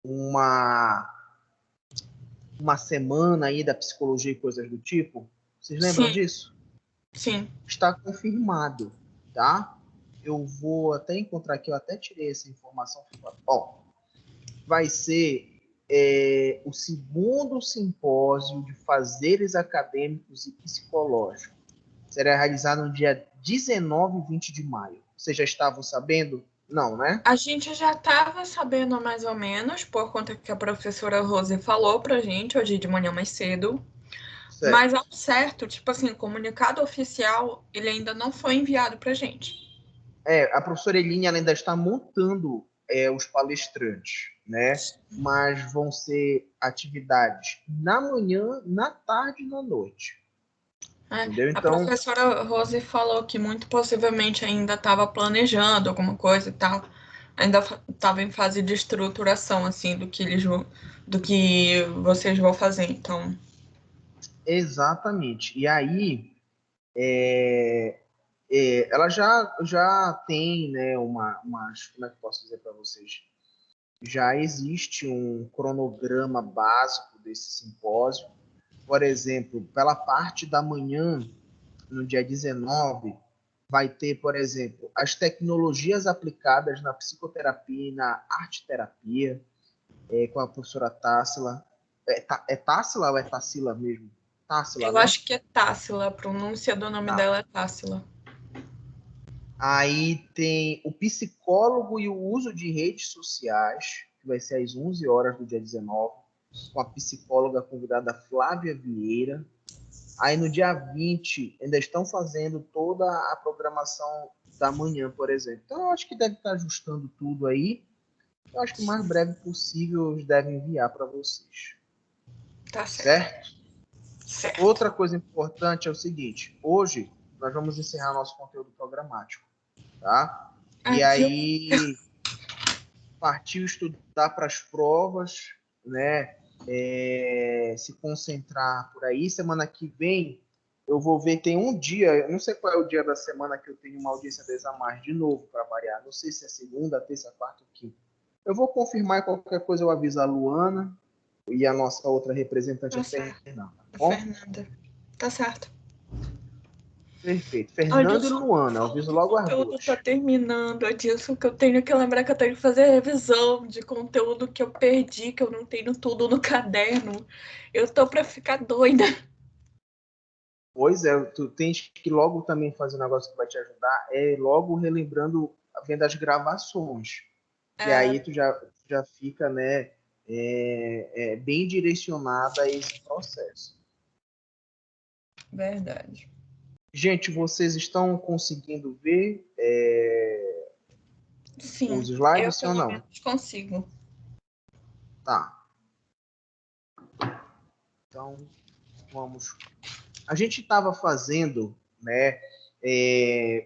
uma semana aí da psicologia e coisas do tipo. Vocês lembram Sim. disso? Sim. Está confirmado, tá? Eu vou até encontrar aqui, eu até tirei essa informação. Ó, vai ser o segundo simpósio de fazeres acadêmicos e psicológicos. Será realizado no dia 19 e 20 de maio. Vocês já estavam sabendo? Não, né? A gente já estava sabendo mais ou menos, por conta que a professora Rose falou pra gente hoje de manhã mais cedo. Certo. Mas ao certo, tipo assim, o comunicado oficial, ele ainda não foi enviado pra gente. A professora Eline ela ainda está montando os palestrantes, né? Mas vão ser atividades na manhã, na tarde e na noite. Entendeu? A Então, professora Rose falou que muito possivelmente ainda estava planejando alguma coisa e tal. Ainda estava em fase de estruturação, assim, do que vocês vão fazer. Então, exatamente. E aí, ela já tem, né, como é que eu posso dizer para vocês? Já existe um cronograma básico desse simpósio. Por exemplo, pela parte da manhã, no dia 19, vai ter, por exemplo, as tecnologias aplicadas na psicoterapia e na arte-terapia, com a professora Tássila. É Tássila ou é Tassila mesmo? Tássila, eu né? acho que é Tássila, a pronúncia do nome Tá. dela é Tássila. Aí tem o psicólogo e o uso de redes sociais, que vai ser às 11 horas do dia 19, com a psicóloga convidada Flávia Vieira. Aí no dia 20, ainda estão fazendo toda a programação da manhã, por exemplo. Então eu acho que deve estar ajustando tudo aí. Eu acho que o mais breve possível eles devem enviar para vocês. Tá certo. Certo? Certo. Outra coisa importante é o seguinte: hoje nós vamos encerrar nosso conteúdo programático, tá? E Aqui eu aí partiu estudar para as provas, né? Se concentrar por aí. Semana que vem eu vou ver, tem um dia, eu não sei qual é o dia da semana que eu tenho uma audiência 10 a mais, de novo, para variar. Não sei se é segunda, terça, quarta ou quinta. Eu vou confirmar e qualquer coisa eu aviso a Luana e a nossa outra representante, a Tá certo. Fernanda, tá A bom? Fernanda. Tá certo. Perfeito. Olha Fernanda e só, Luana, eu fala aviso que o logo as conteúdo tá duas. terminando. É disso que eu tenho que lembrar que eu tenho que fazer revisão de conteúdo que eu perdi, que eu não tenho tudo no caderno. Eu tô pra ficar doida. Pois é, tu tens que logo também fazer um negócio que vai te ajudar, logo relembrando, vendo as gravações, que É aí tu já fica, né, bem direcionada a esse processo. verdade. Gente, vocês estão conseguindo ver os Sim, eu slides, sim ou pelo não? menos consigo. Tá. Então, vamos. A gente estava fazendo, né,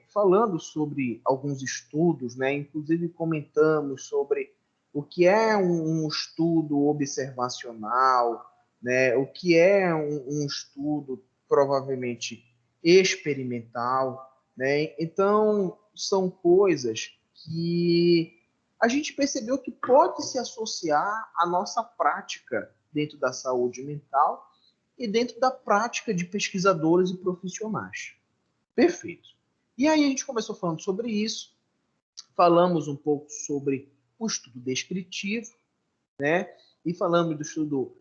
falando sobre alguns estudos, né, inclusive comentamos sobre o que é um estudo observacional, né, o que é um estudo provavelmente experimental, né? Então, são coisas que a gente percebeu que pode se associar à nossa prática dentro da saúde mental e dentro da prática de pesquisadores e profissionais. Perfeito. E aí a gente começou falando sobre isso, falamos um pouco sobre o estudo descritivo, né? E falamos do estudo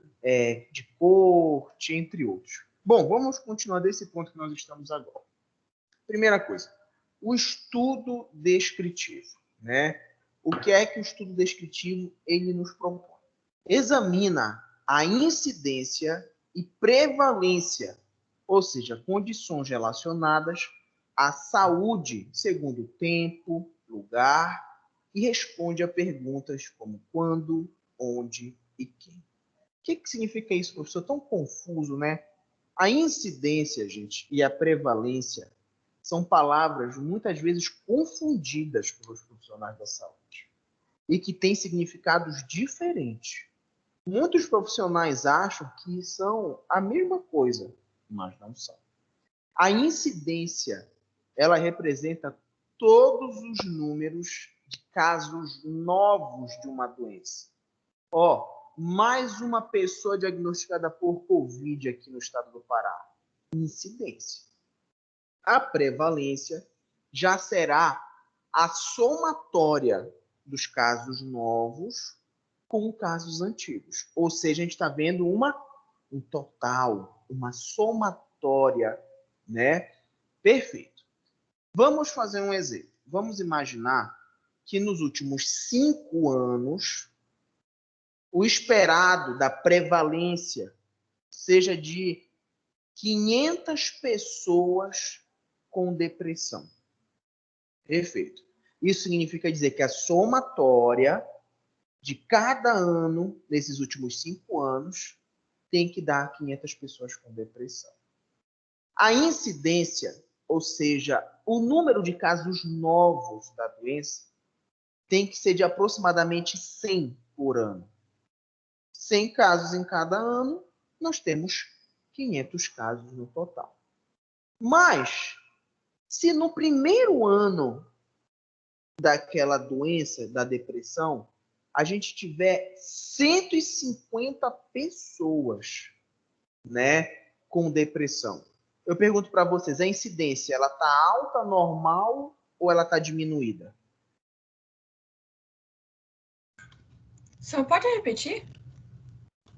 de corte, entre outros. Bom, vamos continuar desse ponto que nós estamos agora. Primeira coisa, o estudo descritivo, né? O que é que o estudo descritivo ele nos propõe? Examina a incidência e prevalência, ou seja, condições relacionadas à saúde segundo tempo, lugar, e responde a perguntas como quando, onde e quem. O que significa isso, professor? Tão confuso, né? A incidência, gente, e a prevalência são palavras muitas vezes confundidas pelos profissionais da saúde e que têm significados diferentes. Muitos profissionais acham que são a mesma coisa, mas não são. A incidência, ela representa todos os números de casos novos de uma doença. Ó, mais uma pessoa diagnosticada por Covid aqui no estado do Pará. Incidência. A prevalência já será a somatória dos casos novos com casos antigos. Ou seja, a gente está vendo um total, uma somatória, né? Perfeito. Vamos fazer um exemplo. Vamos imaginar que nos últimos 5 anos, o esperado da prevalência seja de 500 pessoas com depressão. Perfeito. Isso significa dizer que a somatória de cada ano, nesses últimos 5 anos, tem que dar 500 pessoas com depressão. A incidência, ou seja, o número de casos novos da doença, tem que ser de aproximadamente 100 por ano. 100 casos em cada ano, nós temos 500 casos no total. Mas, se no primeiro ano daquela doença, da depressão, a gente tiver 150 pessoas, né, com depressão. Eu pergunto para vocês, a incidência, ela está alta, normal ou ela está diminuída? Você não pode repetir?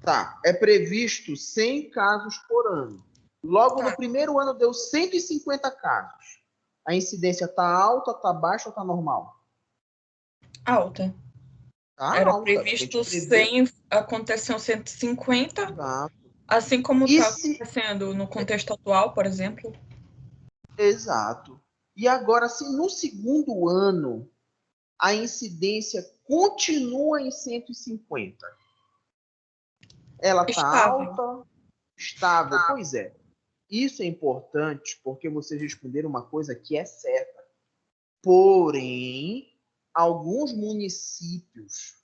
Tá, é previsto 100 casos por ano. Logo no primeiro ano deu 150 casos. A incidência está alta, está baixa ou está normal? Alta. Tá Era alta. A gente previsto prevê. 100, aconteceu 150, Exato. assim como E está se... acontecendo no contexto atual, por exemplo. Exato. E agora, se no segundo ano a incidência continua em 150, ela está Estável. alta, estável? Pois é. Isso é importante porque vocês responderam uma coisa que é certa. Porém, alguns municípios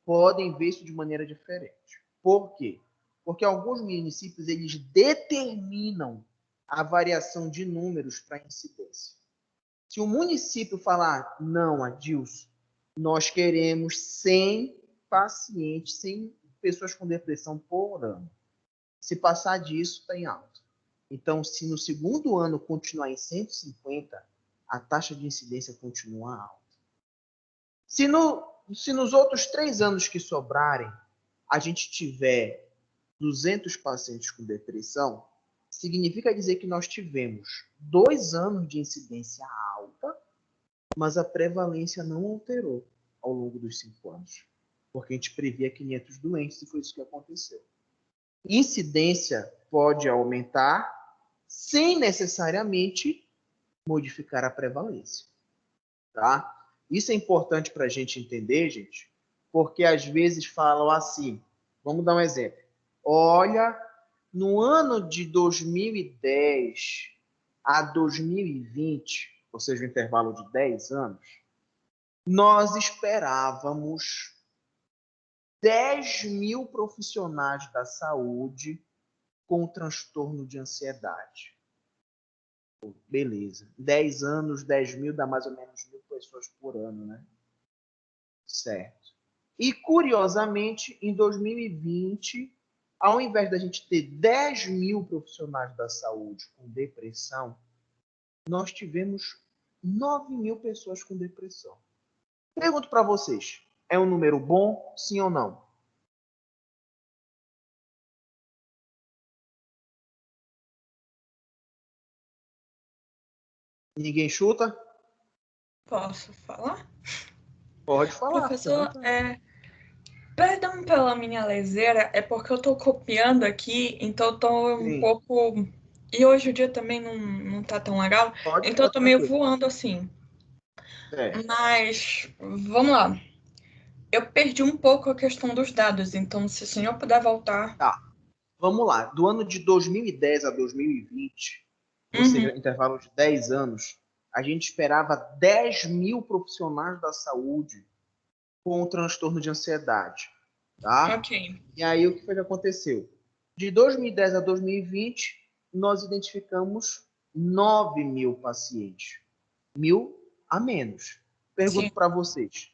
podem ver isso de maneira diferente. Por quê? Porque alguns municípios eles determinam a variação de números para incidência. Se o município falar, não, Adilson, nós queremos 100 pacientes, 100 pessoas com depressão por ano. Se passar disso, está em alta. Então, se no segundo ano continuar em 150, a taxa de incidência continua alta. Se nos outros 3 anos que sobrarem, a gente tiver 200 pacientes com depressão, significa dizer que nós tivemos 2 anos de incidência alta, mas a prevalência não alterou ao longo dos 5 anos, porque a gente previa 500 doentes e foi isso que aconteceu. Incidência pode aumentar sem necessariamente modificar a prevalência, tá? Isso é importante para a gente entender, gente, porque às vezes falam assim, vamos dar um exemplo. Olha, no ano de 2010 a 2020, ou seja, um intervalo de 10 anos, nós esperávamos 10 mil profissionais da saúde com transtorno de ansiedade. Beleza. 10 anos, 10 mil dá mais ou menos 1.000 pessoas por ano, né? Certo. E, curiosamente, em 2020, ao invés da gente ter 10 mil profissionais da saúde com depressão, nós tivemos 9 mil pessoas com depressão. Pergunto para vocês, é um número bom, sim ou não? Ninguém chuta? Posso falar? Pode falar, fica à Professor, vontade. perdão pela minha leseira, é porque eu estou copiando aqui, então eu tô um Sim, pouco. E hoje o dia também não tá tão legal, pode então ficar eu tô meio tranquilo. voando assim. Certo. Mas vamos lá. Eu perdi um pouco a questão dos dados, então se o senhor puder voltar. Tá, vamos lá. Do ano de 2010 a 2020, ou Uhum, seja, intervalo de 10 anos, a gente esperava 10 mil profissionais da saúde com o transtorno de ansiedade, tá? ok. E aí o que foi que aconteceu? De 2010 a 2020, nós identificamos 9 mil pacientes, 1.000 a menos. Sim. Pergunto para vocês,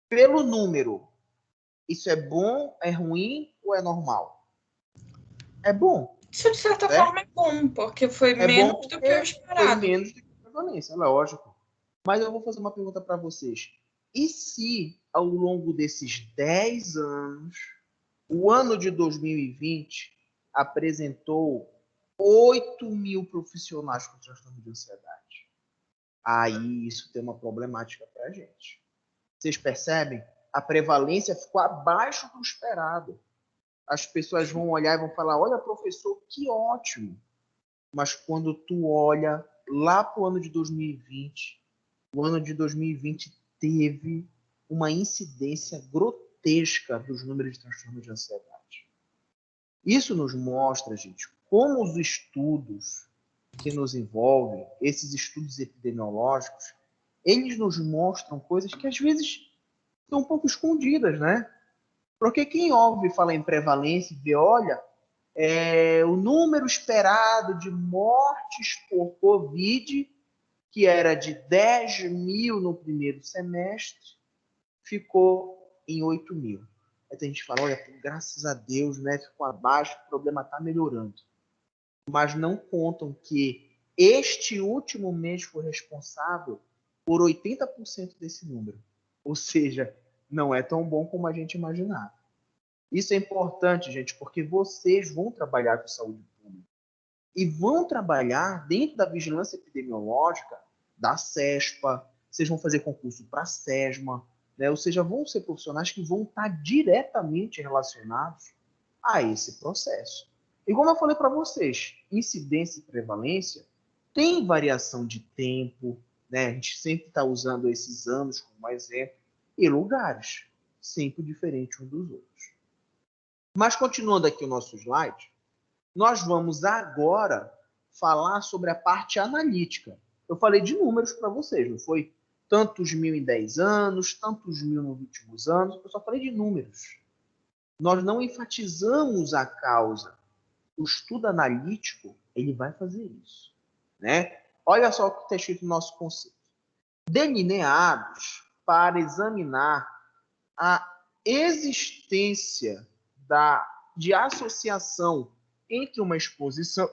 pelo número, Isso é bom, é ruim ou é normal? É bom. Isso, de certa Certo? forma, é bom, porque foi É bom menos do que o porque foi esperado. menos do que a prevalência, lógico. Mas eu vou fazer uma pergunta para vocês. E se, ao longo desses 10 anos, o ano de 2020 apresentou 8.000 profissionais com transtorno de ansiedade? Aí isso tem uma problemática para a gente. Vocês percebem? A prevalência ficou abaixo do esperado. As pessoas vão olhar e vão falar: olha, professor, que ótimo. Mas quando tu olha lá para o ano de 2020, o ano de 2020 teve uma incidência grotesca dos números de transtorno de ansiedade. Isso nos mostra, gente, como os estudos que nos envolvem, esses estudos epidemiológicos, eles nos mostram coisas que às vezes estão um pouco escondidas, né? Porque quem ouve falar em prevalência e vê, olha, o número esperado de mortes por Covid, que era de 10.000 no primeiro semestre, ficou em 8.000. Aí a gente fala, olha, graças a Deus, né, ficou abaixo, o problema está melhorando. Mas não contam que este último mês foi responsável por 80% desse número. Ou seja, não é tão bom como a gente imaginava. Isso é importante, gente, porque vocês vão trabalhar com saúde pública e vão trabalhar dentro da vigilância epidemiológica da CESPA, vocês vão fazer concurso para a SESMA, né? Ou seja, vão ser profissionais que vão estar diretamente relacionados a esse processo. E como eu falei para vocês, incidência e prevalência tem variação de tempo, né? A gente sempre está usando esses anos como exemplo, e lugares, sempre diferentes uns dos outros. Mas continuando aqui o nosso slide, nós vamos agora falar sobre a parte analítica. Eu falei de números para vocês, não foi tantos mil em 10 anos, tantos mil nos últimos anos, eu só falei de números. Nós não enfatizamos a causa. O estudo analítico, ele vai fazer isso, né? Olha só o que está escrito no nosso conceito. Delineados para examinar a existência de associação entre uma exposição,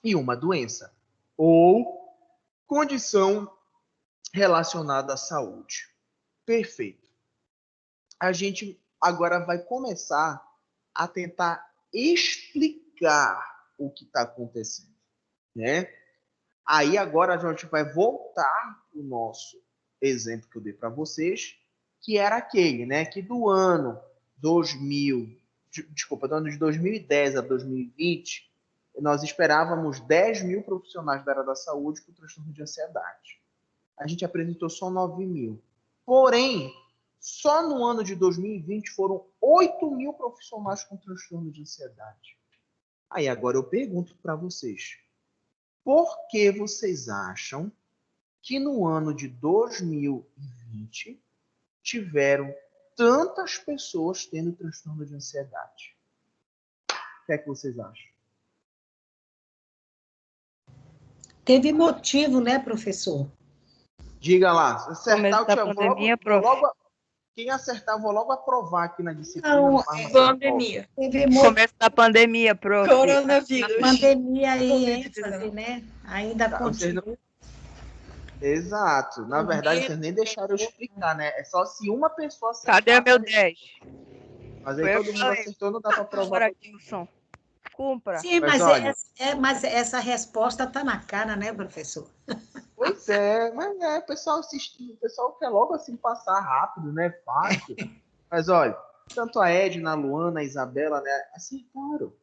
e uma doença ou condição relacionada à saúde. Perfeito. A gente agora vai começar a tentar explicar o que está acontecendo, né? Aí agora a gente vai voltar para o nosso exemplo que eu dei para vocês, que era aquele, né? Que do ano 2000, do ano de 2010 a 2020, nós esperávamos 10.000 profissionais da área da saúde com transtorno de ansiedade. A gente apresentou só 9.000. Porém, só no ano de 2020 foram 8.000 profissionais com transtorno de ansiedade. Aí agora eu pergunto para vocês, por que vocês acham que no ano de 2020 tiveram tantas pessoas tendo transtorno de ansiedade? O que é que vocês acham? Teve motivo, né, professor? Diga lá. Se acertar, Começo da pandemia, quem acertar, vou logo aprovar aqui na disciplina. Não, Pandemia. Teve Começo da pandemia, prof. Coronavírus. pandemia aí, Covid-19. ênfase, né? Ainda continua. Exato. Na verdade, vocês nem deixaram eu explicar, né? É só se uma pessoa acertar. Cadê meu 10? Mas aí todo mundo acertou, não dá para provar. Agora, Dilson. Cumpra. Sim, Mas olha, mas essa resposta está na cara, né, professor? pois é, mas o pessoal assiste, o pessoal quer logo assim passar rápido, né? Fácil. Mas olha, tanto a Edna, a Luana, a Isabela, né, acertaram.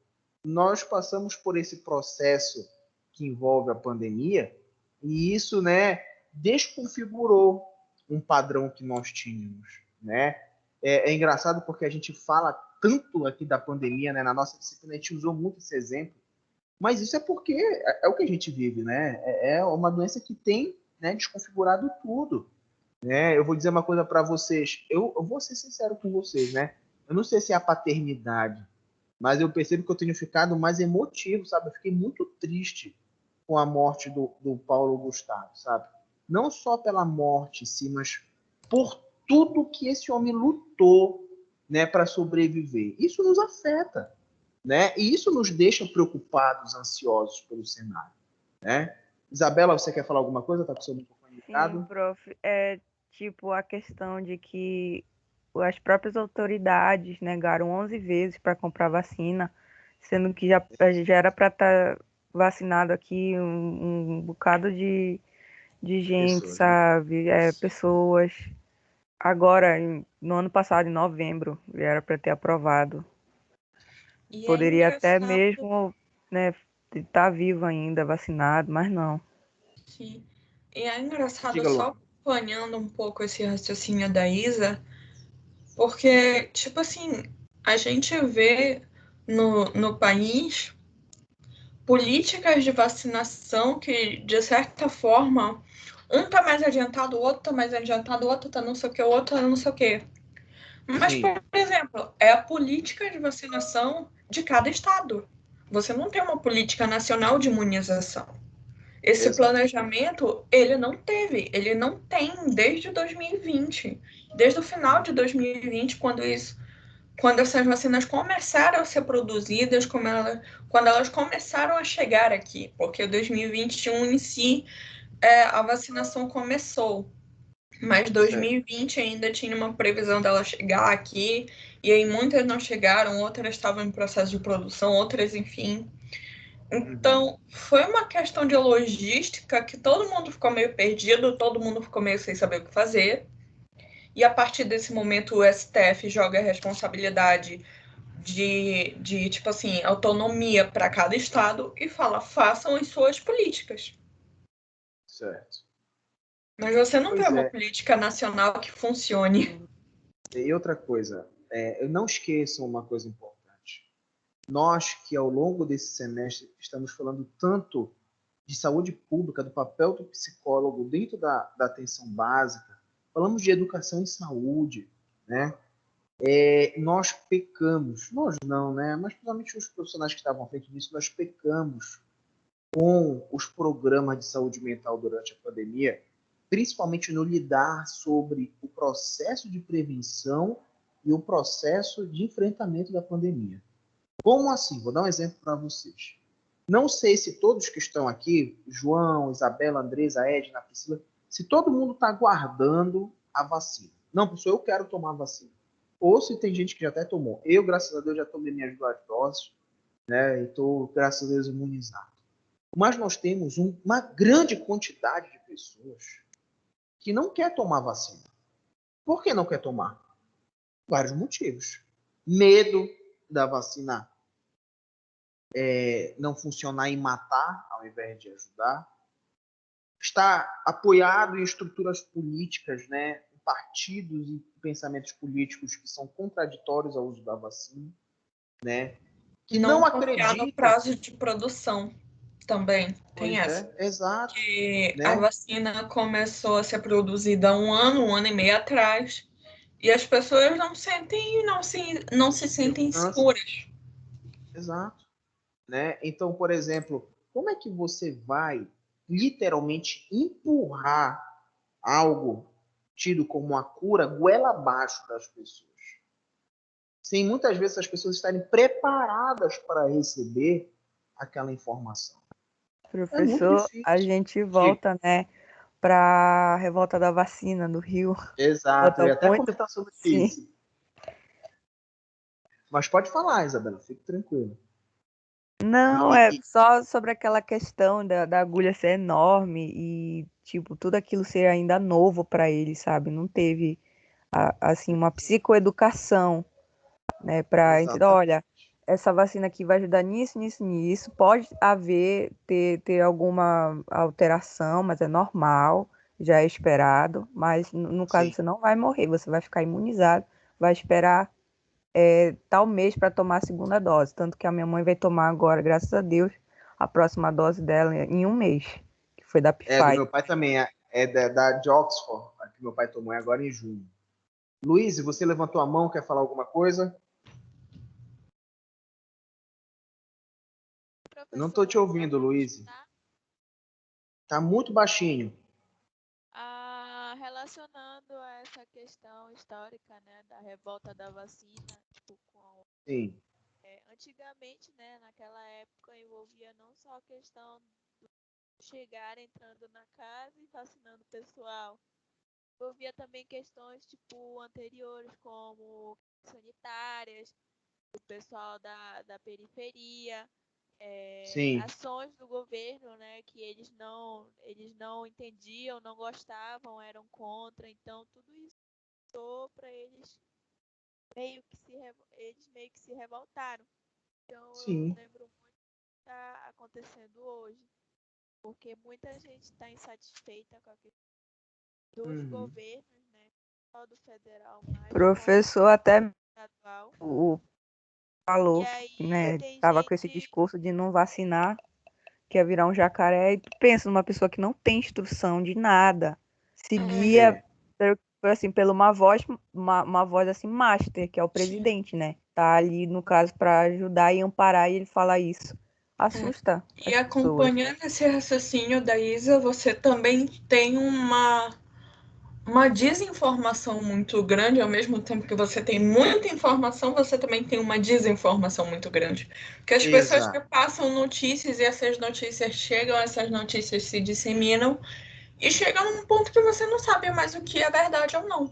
Nós passamos por esse processo que envolve a pandemia e isso, né, desconfigurou um padrão que nós tínhamos, né? É engraçado porque a gente fala tanto aqui da pandemia, né? Na nossa disciplina a gente usou muito esse exemplo, mas isso é porque é o que a gente vive, né? É uma doença que tem, né, desconfigurado tudo, né? Eu vou dizer uma coisa para vocês, eu vou ser sincero com vocês, né? Eu não sei se é a paternidade, mas eu percebo que eu tenho ficado mais emotivo, sabe? Eu fiquei muito triste com a morte do Paulo Gustavo, sabe? Não só pela morte em si, mas por tudo que esse homem lutou, né, para sobreviver. Isso nos afeta, né? E isso nos deixa preocupados, ansiosos pelo cenário, né? Isabela, você quer falar alguma coisa? Está com o seu microfone Sim, ligado? prof. É tipo a questão de que as próprias autoridades negaram 11 vezes para comprar vacina, sendo que já era para estar vacinado aqui um bocado de gente, Pessoas, né? sabe? Pessoas. Agora, no ano passado, em novembro, já era para ter aprovado. E é Poderia até engraçado, mesmo, né, estar vivo ainda, vacinado, mas não. sim. E é engraçado Diga, só Luana. acompanhando um pouco esse raciocínio da Isa, porque, tipo assim, a gente vê no país políticas de vacinação que, de certa forma, um tá mais adiantado, o outro tá mais adiantado, o outro tá não sei o que, o outro tá não sei o que. Mas, Sim, por exemplo, é a política de vacinação de cada estado. Você não tem uma política nacional de imunização. Esse exato. planejamento, ele não teve, ele não tem desde 2020. Desde o final de 2020, quando essas vacinas começaram a ser produzidas, quando elas começaram a chegar aqui, porque 2021 em si, a vacinação começou. Mas Certo. 2020 ainda tinha uma previsão dela chegar aqui, e aí muitas não chegaram, outras estavam em processo de produção, outras, enfim. Uhum. Então, foi uma questão de logística que todo mundo ficou meio perdido, todo mundo ficou meio sem saber o que fazer. E a partir desse momento, o STF joga a responsabilidade de tipo assim, autonomia para cada estado e fala: façam as suas políticas. Certo. Mas você não vê Pois uma é. política nacional que funcione. E outra coisa, não esqueçam uma coisa importante. Nós que ao longo desse semestre estamos falando tanto de saúde pública, do papel do psicólogo dentro da atenção básica, falamos de educação e saúde, né? Nós pecamos, nós não, né? Mas principalmente os profissionais que estavam à frente disso, nós pecamos com os programas de saúde mental durante a pandemia, principalmente no lidar sobre o processo de prevenção e o processo de enfrentamento da pandemia. Como assim? Vou dar um exemplo para vocês. Não sei se todos que estão aqui, João, Isabela, Andresa, Edna, Priscila, se todo mundo está aguardando a vacina. Não, professor, eu quero tomar a vacina. Ou se tem gente que já até tomou. Eu, graças a Deus, já tomei minhas 2 doses, né? E estou, graças a Deus, imunizado. Mas nós temos uma grande quantidade de pessoas que não quer tomar vacina. Por que não quer tomar? Vários motivos. Medo da vacina não funcionar e matar, ao invés de ajudar. Está apoiado em estruturas políticas, né, em partidos e pensamentos políticos que são contraditórios ao uso da vacina, né, que Não não confiar no acreditam. prazo de produção também tem Pois essa. é, exato, Que a né? vacina começou a ser produzida um ano e meio atrás, e as pessoas não se sentem Segurança, seguras. exato, né? Então, por exemplo, como é que você vai literalmente empurrar algo tido como uma cura goela abaixo das pessoas? Sem muitas vezes as pessoas estarem preparadas para receber aquela informação. É muito Professor, a difícil. gente Diga. volta, né, para a revolta da vacina no Rio. Eu Exato, eu tô ia até muito, comentar sobre sim. isso. Mas pode falar, Isabela, fique tranquilo. Não, é E, só sobre aquela questão da agulha ser enorme e, tipo, tudo aquilo ser ainda novo para ele, sabe? Não teve, assim, uma psicoeducação, né, para entender, exatamente. olha, essa vacina aqui vai ajudar nisso, nisso, nisso. Pode ter alguma alteração, mas é normal, já é esperado. Mas no caso Sim. você não vai morrer, você vai ficar imunizado, vai esperar tal mês para tomar a segunda dose. Tanto que a minha mãe vai tomar agora, graças a Deus, a próxima dose dela em um mês, que foi da É, do Pfizer. meu pai também. É de Oxford, a que meu pai tomou agora em junho. Luiz, você levantou a mão, quer falar alguma coisa? Eu não estou te Professor, boa ouvindo, noite, Luiz. tá? Tá muito baixinho. Relacionando a essa essa questão histórica, né, da revolta da vacina, tipo, Sim, antigamente, né, naquela época envolvia não só a questão do chegar entrando na casa e vacinando o pessoal, envolvia também questões tipo anteriores, como sanitárias, o pessoal da periferia, sim, ações do governo, né, que eles não entendiam, não gostavam, eram contra, então tudo isso para eles eles meio que se revoltaram. Então eu sim. lembro muito do que está acontecendo hoje, porque muita gente está insatisfeita com a questão dos Uhum. governos, né, não só do federal, mas como Professor até do estadual. o- E falou que, aí né, tem tava com esse gente. discurso de não vacinar, que ia virar um jacaré. E tu pensa numa pessoa que não tem instrução de nada, seguia É, assim, pela uma voz assim, master, que é o presidente, né? Tá ali, no caso, para ajudar e amparar, e ele fala isso. Assusta E as pessoas. acompanhando esse raciocínio da Isa, você também tem uma desinformação muito grande, ao mesmo tempo que você tem muita informação, você também tem uma desinformação muito grande. Porque as pessoas que exato. passam notícias e essas notícias chegam, essas notícias se disseminam e chegam num ponto que você não sabe mais o que é verdade ou não.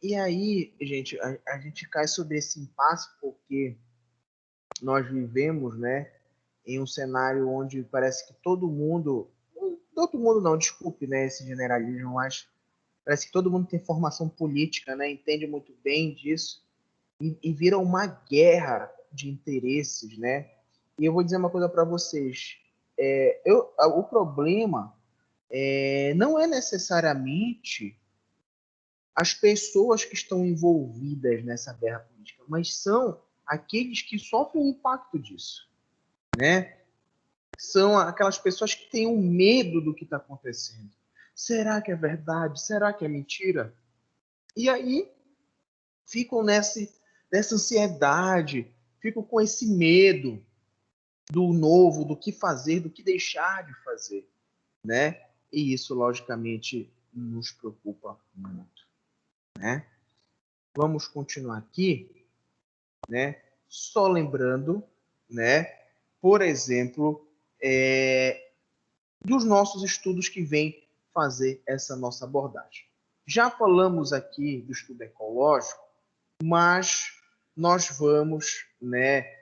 E aí, gente, a gente cai sobre esse impasse porque nós vivemos, né, em um cenário onde parece que todo mundo não, desculpe, né, esse generalismo, mas parece que todo mundo tem formação política, né, entende muito bem disso e vira uma guerra de interesses, né? E eu vou dizer uma coisa para vocês, o problema não é necessariamente as pessoas que estão envolvidas nessa guerra política, mas são aqueles que sofrem o impacto disso, né? São aquelas pessoas que têm um medo do que está acontecendo. Será que é verdade? Será que é mentira? E aí ficam nessa ansiedade, ficam com esse medo do novo, do que fazer, do que deixar de fazer, né? E isso, logicamente, nos preocupa muito, né? Vamos continuar aqui, né? Só lembrando, né? Por exemplo, dos nossos estudos que vêm fazer essa nossa abordagem. Já falamos aqui do estudo ecológico, mas nós vamos, né,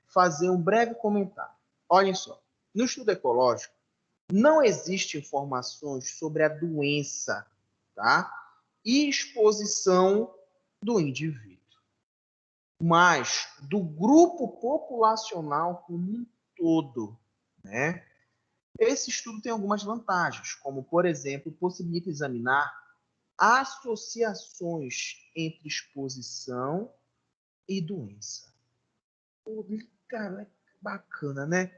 fazer um breve comentário. Olhem só, no estudo ecológico não existe informações sobre a doença, tá? E exposição do indivíduo, mas do grupo populacional como um todo, né? Esse estudo tem algumas vantagens, como, por exemplo, possibilita examinar associações entre exposição e doença. Cara, bacana, né?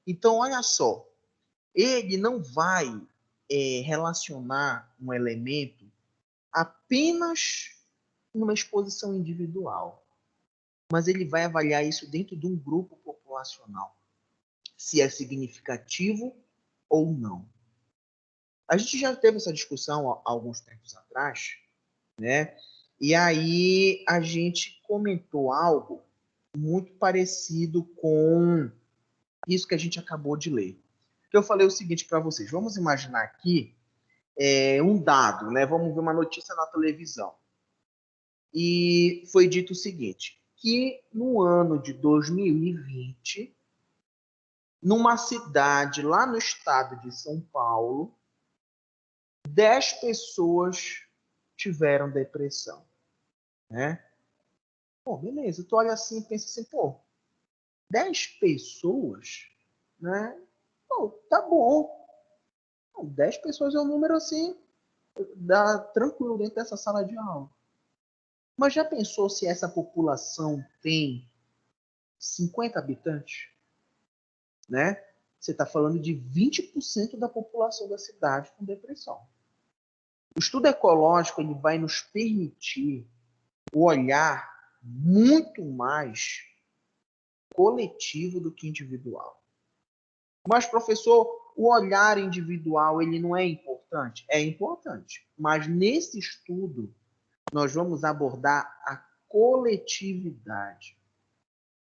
Então, olha só, ele não vai relacionar um elemento apenas numa exposição individual, mas ele vai avaliar isso dentro de um grupo populacional, se é significativo ou não. A gente já teve essa discussão há alguns tempos atrás, né? E aí a gente comentou algo muito parecido com isso que a gente acabou de ler. Eu falei o seguinte para vocês: vamos imaginar aqui um dado, né? Vamos ver uma notícia na televisão. E foi dito o seguinte: que no ano de 2020, numa cidade lá no estado de São Paulo, 10 pessoas tiveram depressão, né? Pô, beleza. Tu olha assim e pensa assim, pô, 10 pessoas, né? Pô, tá bom. 10 pessoas é um número assim, dá tranquilo dentro dessa sala de aula. Mas já pensou se essa população tem 50 habitantes, né? Você está falando de 20% da população da cidade com depressão. O estudo ecológico ele vai nos permitir o olhar muito mais coletivo do que individual. Mas, professor, o olhar individual ele não é importante. importante? É importante. Mas nesse estudo, nós vamos abordar a coletividade.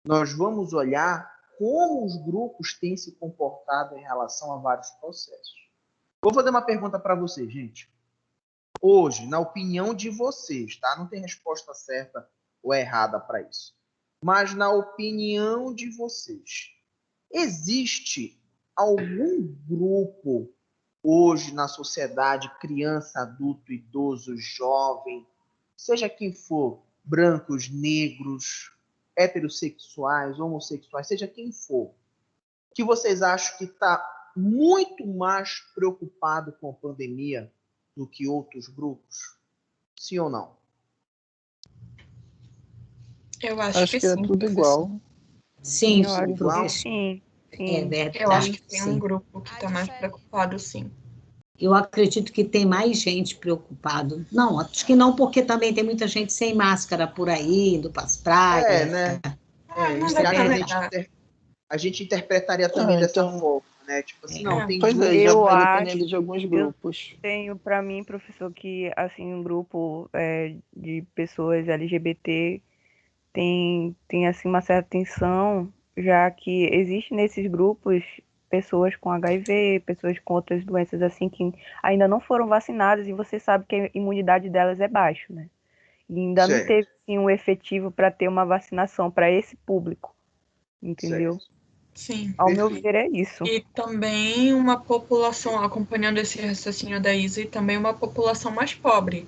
Nós vamos olhar como os grupos têm se comportado em relação a vários processos. Vou fazer uma pergunta para vocês, gente. Hoje, na opinião de vocês, tá? Não tem resposta certa ou errada para isso. Mas na opinião de vocês, existe algum grupo hoje na sociedade, criança, adulto, idoso, jovem, seja quem for, brancos, negros, heterossexuais, homossexuais, seja quem for, que vocês acham que está muito mais preocupado com a pandemia do que outros grupos? Sim ou não? Eu acho Acho que que é sim, tudo professor. igual. Sim, Eu acho que professor. sim, É sim. Eu acho verdade, que tem um sim. grupo que A está mais diferença. preocupado, sim. Eu acredito que tem mais gente preocupado. Não, acho que não, porque também tem muita gente sem máscara por aí, indo para as praias. Né? Não Se dá pra a negar. gente interpretaria também dessa Então, forma, né? Tipo assim, não, tem pois grupo. é, já Eu vai acho, dependendo de alguns grupos. tenho para mim, professor, que assim um grupo de pessoas LGBT tem assim uma certa tensão, já que existe nesses grupos pessoas com HIV, pessoas com outras doenças assim que ainda não foram vacinadas e você sabe que a imunidade delas é baixa, né? E ainda não Certo. teve assim, um efetivo para ter uma vacinação para esse público, entendeu? Certo. Sim. Ao meu Perfeito. ver é isso. E também uma população, acompanhando esse raciocínio da Isa, e também uma população mais pobre.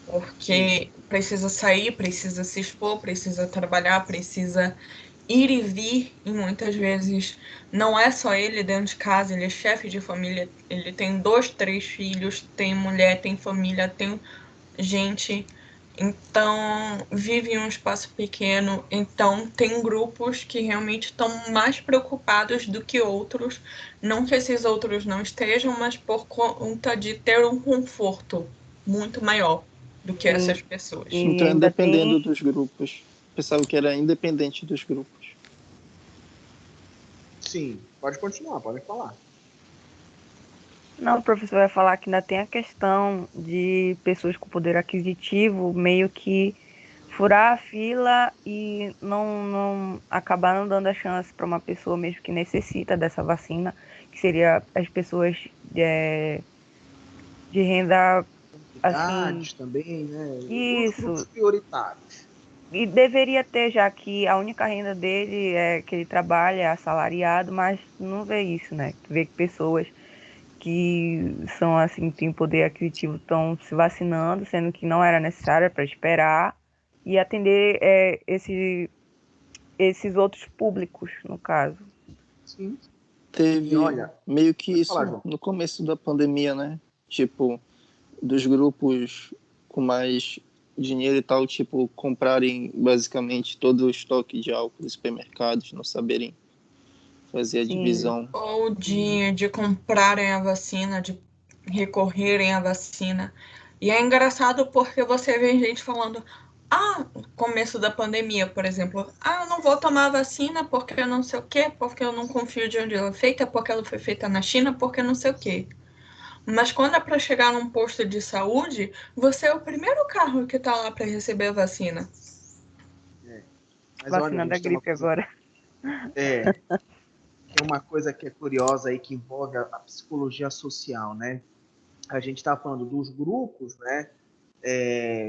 Porque precisa sair, precisa se expor, precisa trabalhar, precisa ir e vir, e muitas vezes não é só ele dentro de casa, ele é chefe de família, ele tem 2, 3 filhos, tem mulher, tem família, tem gente, então vive em um espaço pequeno, então tem grupos que realmente estão mais preocupados do que outros, não que esses outros não estejam, mas por conta de ter um conforto muito maior do que Sim. essas pessoas. E Então é ainda dependendo tem dos grupos. Pensava que era independente dos grupos. Sim, pode continuar, pode falar. Não, o professor vai falar que ainda tem a questão de pessoas com poder aquisitivo meio que furar a fila e não acabar não dando a chance para uma pessoa mesmo que necessita dessa vacina, que seria as pessoas de renda assim, Idades também, né? Os grupos isso. prioritários. E deveria ter, já que a única renda dele é que ele trabalha, é assalariado, mas não vê isso, né? Vê que pessoas que são assim, têm poder aquisitivo estão se vacinando, sendo que não era necessário para esperar e atender esses outros públicos, no caso. Sim. E Teve olha, meio que pode falar, isso João. no começo da pandemia, né? Tipo, dos grupos com mais dinheiro e tal, tipo, comprarem basicamente todo o estoque de álcool dos supermercados, não saberem fazer a Sim. divisão. Ou de comprarem a vacina, de recorrerem à vacina. E é engraçado porque você vê gente falando, no começo da pandemia, por exemplo, eu não vou tomar a vacina porque eu não sei o quê, porque eu não confio de onde ela é feita, porque ela foi feita na China, porque não sei o quê. Mas quando é para chegar num posto de saúde, você é o primeiro carro que está lá para receber a vacina. Mas olha, Vacina da gente, tem uma gripe coisa. agora. Tem uma coisa que é curiosa aí que envolve a psicologia social, né? A gente está falando dos grupos, né?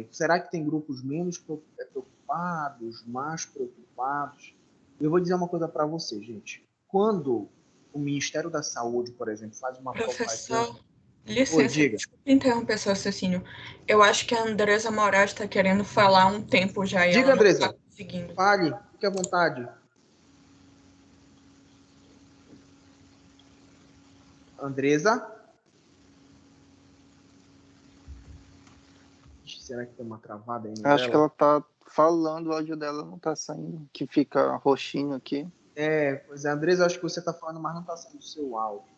Será que tem grupos menos preocupados, mais preocupados? Eu vou dizer uma coisa para você, gente. Quando o Ministério da Saúde, por exemplo, faz uma Professor, propaganda. Oi, licença, diga. desculpe interromper seu raciocínio. Eu acho que a Andresa Moraes está querendo falar há um tempo já e Diga, ela não está Andresa. conseguindo. Fale, fique à vontade. Andresa? Será que tem uma travada aí no Acho que dela? ela tá falando, o áudio dela não tá saindo, que fica roxinho aqui. Pois é, Andresa, acho que você está falando, mas não está saindo o seu áudio.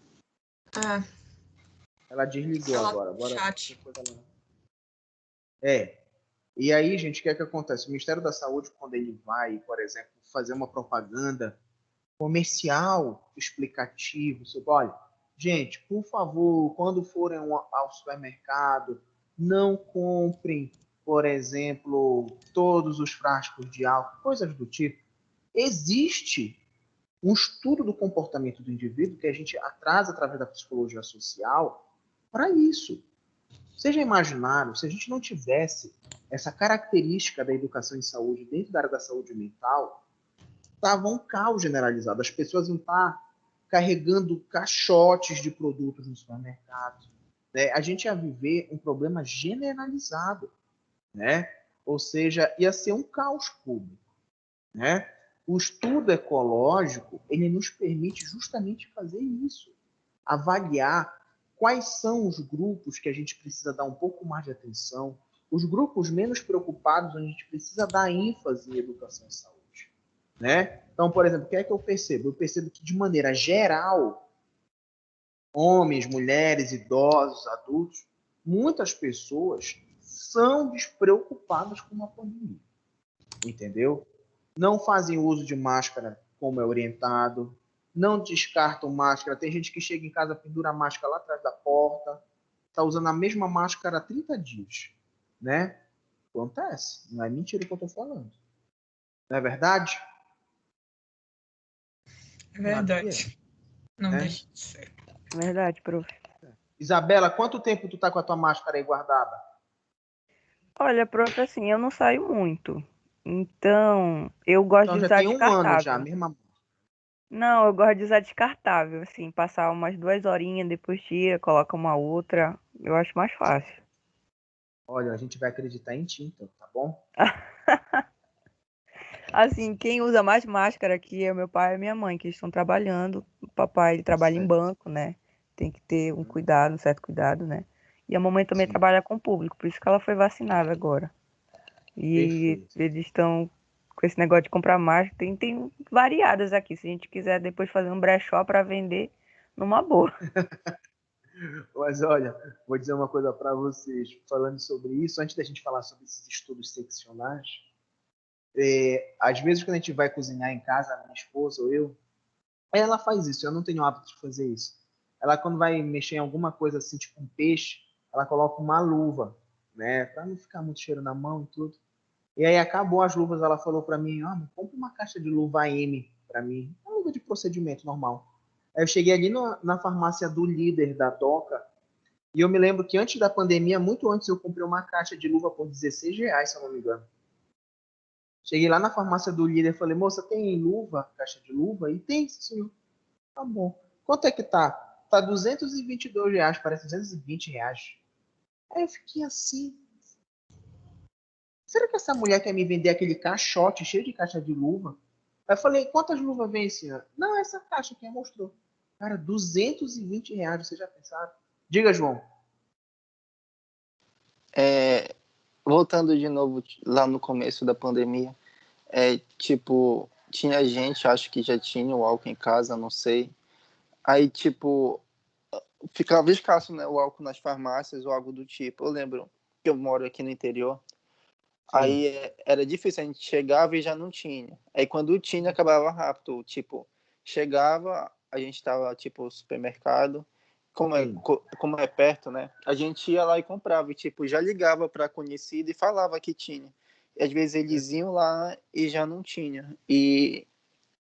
Ela desligou Ela agora. chat. E aí, gente, o que é que acontece? O Ministério da Saúde, quando ele vai, por exemplo, fazer uma propaganda comercial explicativo sobre, olha, gente, por favor, quando forem ao supermercado, não comprem, por exemplo, todos os frascos de álcool, coisas do tipo. Existe um estudo do comportamento do indivíduo que a gente traz através da psicologia social para isso. Vocês já imaginaram, se a gente não tivesse essa característica da educação em saúde dentro da área da saúde mental, estava um caos generalizado. As pessoas iam estar carregando caixotes de produtos no supermercado. Né? A gente ia viver um problema generalizado. Né? Ou seja, ia ser um caos público. Né? O estudo ecológico, ele nos permite justamente fazer isso. Avaliar quais são os grupos que a gente precisa dar um pouco mais de atenção, os grupos menos preocupados, onde a gente precisa dar ênfase em educação e saúde. Né? Então, por exemplo, o que é que eu percebo? Eu percebo que, de maneira geral, homens, mulheres, idosos, adultos, muitas pessoas são despreocupadas com uma pandemia. Entendeu? Não fazem uso de máscara como é orientado, não descartam máscara. Tem gente que chega em casa, pendura a máscara lá atrás da porta, está usando a mesma máscara há 30 dias. Né? Acontece. Não é mentira o que eu estou falando. Não é verdade? É verdade. Não deixa de ser. Verdade, prof. Isabela, quanto tempo tu tá com a tua máscara aí guardada? Olha, prof, assim, eu não saio muito. Então, eu gosto de usar Então já tem um ano já, descartável. mesma. Não, eu gosto de usar descartável, assim, passar umas 2 horinhas, depois tira, coloca uma outra. Eu acho mais fácil. Olha, a gente vai acreditar em ti, então, tá bom? Assim, quem usa mais máscara aqui é meu pai e minha mãe, que estão trabalhando. O papai, ele trabalha em banco, né? Tem que ter um cuidado, um certo cuidado, né? E a mamãe também trabalha com o público, por isso que ela foi vacinada agora. E Perfeito. eles estão com esse negócio de comprar máscara. Tem variadas aqui. Se a gente quiser depois fazer um brechó para vender, numa boa. Mas olha, vou dizer uma coisa para vocês. Falando sobre isso, antes da gente falar sobre esses estudos seccionais, às vezes quando a gente vai cozinhar em casa, a minha esposa ou eu, ela faz isso. Eu não tenho hábito de fazer isso. Ela, quando vai mexer em alguma coisa assim, tipo um peixe, ela coloca uma luva, né? Para não ficar muito cheiro na mão e tudo. E aí acabou as luvas, ela falou para mim, compra uma caixa de luva M para mim, uma luva de procedimento normal. Aí eu cheguei ali na farmácia do Líder, da Doca, e eu me lembro que antes da pandemia, muito antes, eu comprei uma caixa de luva por R$16, se eu não me engano. Cheguei lá na farmácia do Líder e falei, moça, tem luva, caixa de luva? E tem, senhor. Tá bom. Quanto é que tá? Tá R$222, parece R$220. Aí eu fiquei assim, será que essa mulher quer me vender aquele caixote cheio de caixa de luva? Aí eu falei, quantas luvas vem, senhora? Não, essa caixa que ela mostrou. Cara, R$220, vocês já pensaram? Diga, João. Voltando de novo lá no começo da pandemia, tipo, tinha gente, acho que já tinha o álcool em casa, não sei. Aí, tipo, ficava escasso, né, o álcool nas farmácias ou algo do tipo. Eu lembro que eu moro aqui no interior. Sim. Aí era difícil, a gente chegava e já não tinha. Aí quando tinha, acabava rápido. Tipo, chegava, a gente tava, tipo, no supermercado, como é perto, né? A gente ia lá e comprava, e, tipo, já ligava para conhecido e falava que tinha. E às vezes eles iam lá e já não tinha. E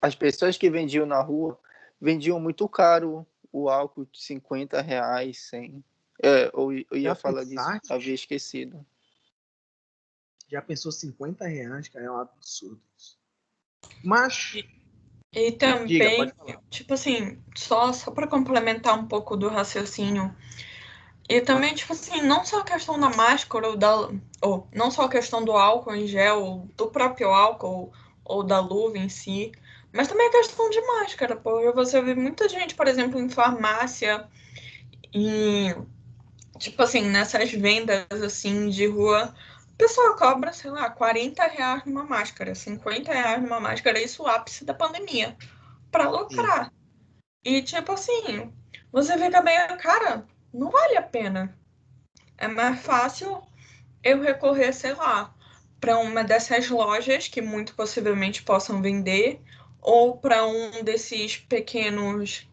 as pessoas que vendiam na rua vendiam muito caro o álcool de R$50, 100. Eu ia falar disso, havia esquecido. Já pensou R$50, cara? É um absurdo isso. Mas... E também, diga, pode falar. tipo assim, só para complementar um pouco do raciocínio, e também, tipo assim, não só a questão da máscara ou não só a questão do álcool em gel, do próprio álcool ou da luva em si, mas também a questão de máscara, porque você vê muita gente, por exemplo, em farmácia e, tipo assim, nessas vendas, assim, de rua, o pessoal cobra, sei lá, R$40 numa máscara, R$50 numa máscara, isso o ápice da pandemia, pra lucrar. Sim. E, tipo assim, você fica meio, cara, não vale a pena. É mais fácil eu recorrer, sei lá, para uma dessas lojas que muito possivelmente possam vender, ou para um desses pequenos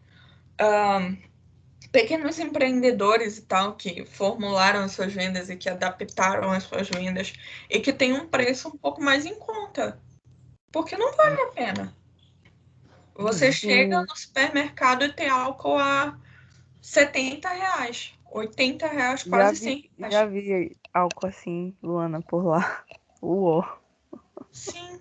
pequenos empreendedores e tal que formularam as suas vendas e que adaptaram as suas vendas e que tem um preço um pouco mais em conta. Porque não vale a pena. Você chega no supermercado e tem álcool a R$ 70, R$ 80, quase R$ 100. Já vi algo assim, Luana, por lá. Uou. Sim.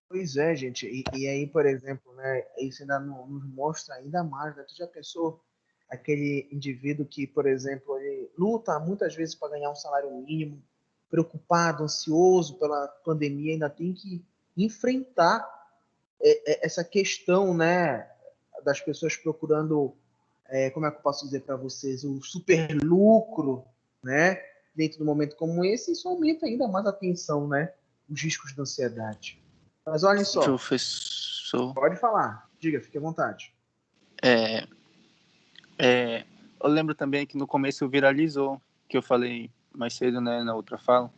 Pois é, gente. E aí, por exemplo, né, isso ainda nos mostra ainda mais, né? Tu já pensou aquele indivíduo que, por exemplo, ele luta muitas vezes para ganhar um salário mínimo, preocupado, ansioso pela pandemia, ainda tem que enfrentar essa questão, né, das pessoas procurando, como é que eu posso dizer para vocês, o super lucro, né, dentro de um momento como esse, isso aumenta ainda mais a tensão, né, os riscos de ansiedade. Mas olhem só. Professor, Pode falar. Diga, fique à vontade. eu lembro também que no começo viralizou, que eu falei mais cedo, né, na outra fala,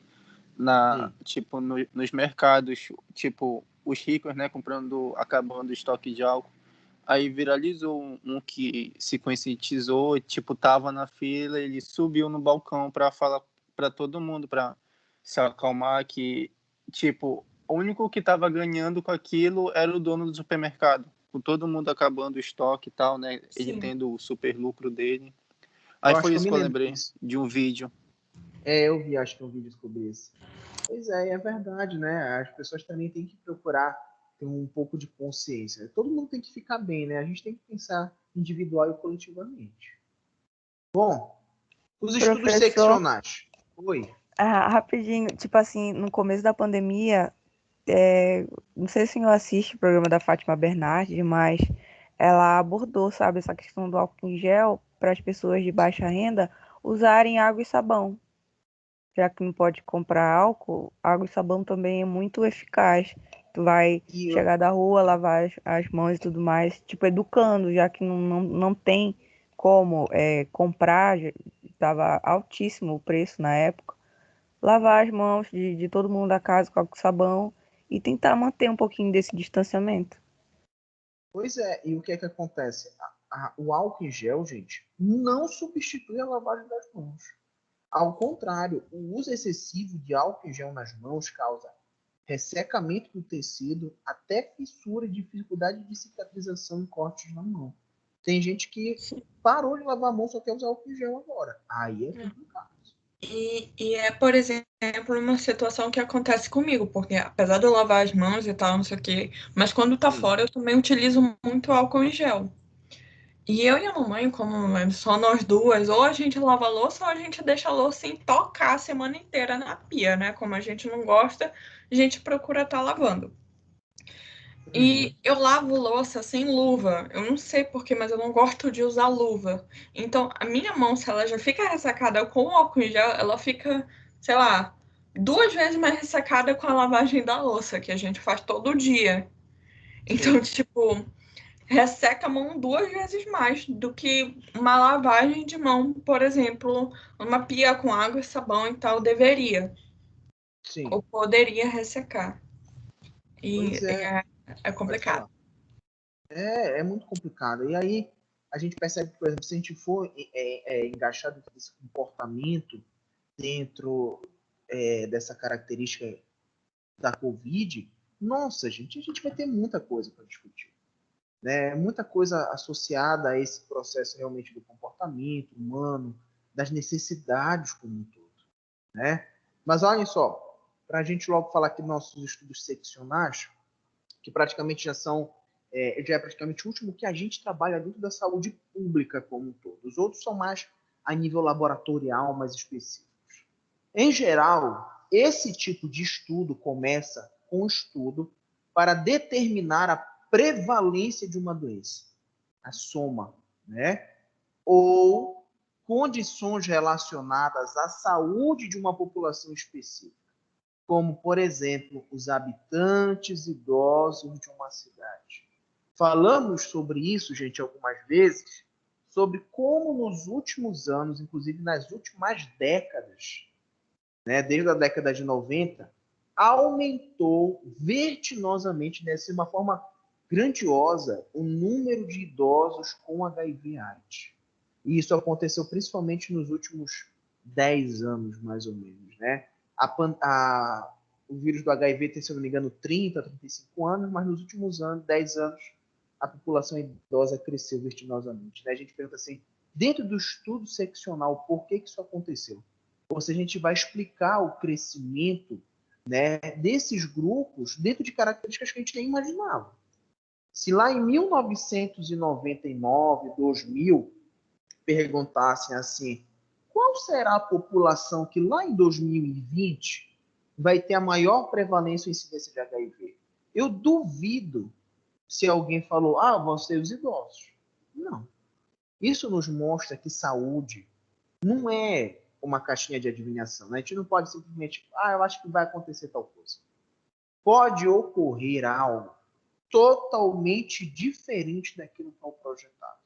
tipo, nos mercados, tipo, os ricos, né, acabando o estoque de álcool. Aí viralizou um que se conscientizou, tipo, tava na fila, ele subiu no balcão para falar para todo mundo, para se acalmar, que, tipo, o único que tava ganhando com aquilo era o dono do supermercado, com todo mundo acabando o estoque e tal, né? Ele Sim. tendo o super lucro dele. Eu Aí acho foi que eu isso me que eu lembro lembrei disso. de um vídeo. Eu vi, acho que um vídeo sobre isso. Pois é verdade, né? As pessoas também têm que procurar ter um pouco de consciência. Todo mundo tem que ficar bem, né? A gente tem que pensar individual e coletivamente. Bom, os estudos Professor, seccionais. Oi. rapidinho, tipo assim, no começo da pandemia, não sei se o senhor assiste o programa da Fátima Bernardes, mas ela abordou, sabe, essa questão do álcool em gel para as pessoas de baixa renda usarem água e sabão. Já que não pode comprar álcool, água e sabão também é muito eficaz. Tu vai E eu, chegar da rua, lavar as mãos e tudo mais, tipo, educando, já que não tem como comprar, estava altíssimo o preço na época. Lavar as mãos de todo mundo da casa com água e sabão e tentar manter um pouquinho desse distanciamento. pois é, e o que é que acontece? O álcool em gel, gente, não substitui a lavagem das mãos. Ao contrário, o uso excessivo de álcool em gel nas mãos causa ressecamento do tecido, até fissura e dificuldade de cicatrização em cortes na mão. Tem gente que parou de lavar a mão, só quer usar álcool em gel agora. Aí é complicado. E é, por exemplo, uma situação que acontece comigo, porque apesar de eu lavar as mãos e tal, não sei o quê, mas quando tá fora eu também utilizo muito álcool em gel. E eu e a mamãe, como é só nós duas, ou a gente lava a louça ou a gente deixa a louça sem tocar a semana inteira na pia, né? Como a gente não gosta, a gente procura estar lavando. E eu lavo louça sem luva. Eu não sei porquê, mas eu não gosto de usar luva. Então, a minha mão, se ela já fica ressecada com o álcool em gel, ela fica, sei lá, 2 vezes mais ressecada com a lavagem da louça, que a gente faz todo dia. Então, tipo, resseca a mão 2 vezes mais do que uma lavagem de mão, por exemplo, uma pia com água e sabão e tal, deveria. Sim. Ou poderia ressecar. Pois E é. é Pode complicado. falar. É muito complicado. E aí a gente percebe que, por exemplo, se a gente for engaixar dentro desse comportamento, dentro dessa característica da Covid, nossa, gente, a gente vai ter muita coisa para discutir. Né? Muita coisa associada a esse processo realmente do comportamento humano, das necessidades como um todo. Né? Mas olhem só, para a gente logo falar aqui dos nossos estudos seccionais, que praticamente já é praticamente o último que a gente trabalha dentro da saúde pública como um todo. Os outros são mais a nível laboratorial, mais específicos. Em geral, esse tipo de estudo começa com um estudo para determinar a prevalência de uma doença, a soma, né? Ou condições relacionadas à saúde de uma população específica, como, por exemplo, os habitantes idosos de uma cidade. Falamos sobre isso, gente, algumas vezes, sobre como nos últimos anos, inclusive nas últimas décadas, né, desde a década de 90, aumentou vertiginosamente, né, de uma forma grandiosa o número de idosos com HIV/AIDS. E isso aconteceu principalmente nos últimos 10 anos, mais ou menos, né? O vírus do HIV tem, se eu não me engano, 30, 35 anos, mas nos últimos 10 anos, a população idosa cresceu vertiginosamente, né? A gente pergunta assim, dentro do estudo seccional, por que isso aconteceu? Ou seja, a gente vai explicar o crescimento, né, desses grupos dentro de características que a gente nem imaginava. Se lá em 1999, 2000, perguntassem assim, qual será a população que lá em 2020 vai ter a maior prevalência ou incidência de HIV? Eu duvido se alguém falou, vão ser os idosos. Não. Isso nos mostra que saúde não é uma caixinha de adivinhação, né? A gente não pode simplesmente, eu acho que vai acontecer tal coisa. Pode ocorrer algo totalmente diferente daquilo que é o projetado.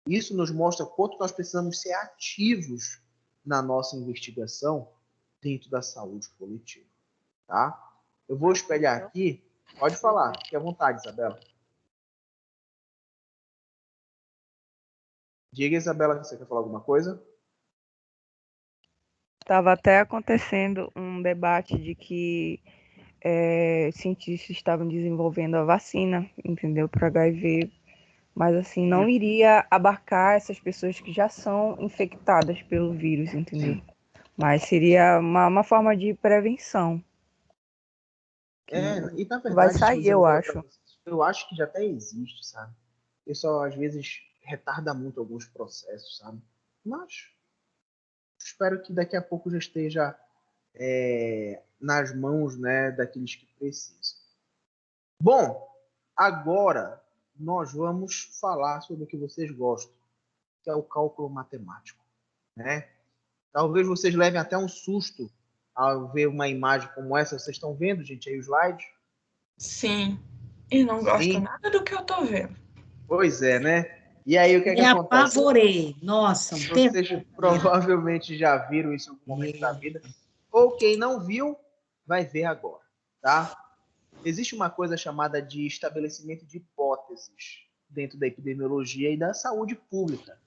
Isso nos mostra quanto nós precisamos ser ativos na nossa investigação dentro da saúde coletiva, tá? Eu vou espelhar aqui. Pode falar, fique à vontade, Isabela. Diga, Isabela, você quer falar alguma coisa? Estava até acontecendo um debate de que cientistas estavam desenvolvendo a vacina, entendeu, para HIV, mas assim, não iria abarcar essas pessoas que já são infectadas pelo vírus, entendeu? Sim. Mas seria uma forma de prevenção. E na verdade, vai sair, eu acho. Eu acho que já até existe, sabe? O pessoal, às vezes, retarda muito alguns processos, sabe? Mas espero que daqui a pouco já esteja nas mãos, né, daqueles que precisam. Bom, agora nós vamos falar sobre o que vocês gostam, que é o cálculo matemático, né? Talvez vocês levem até um susto ao ver uma imagem como essa. Vocês estão vendo, gente, aí o slide? Sim. E não gosto nada do que eu tô vendo. Pois é, né? E aí o que Me acontece? Apavorei. Nossa, Vocês provavelmente já viram isso em algum momento da vida. Ou quem não viu, vai ver agora, tá? Existe uma coisa chamada de estabelecimento de hipóteses dentro da epidemiologia e da saúde pública.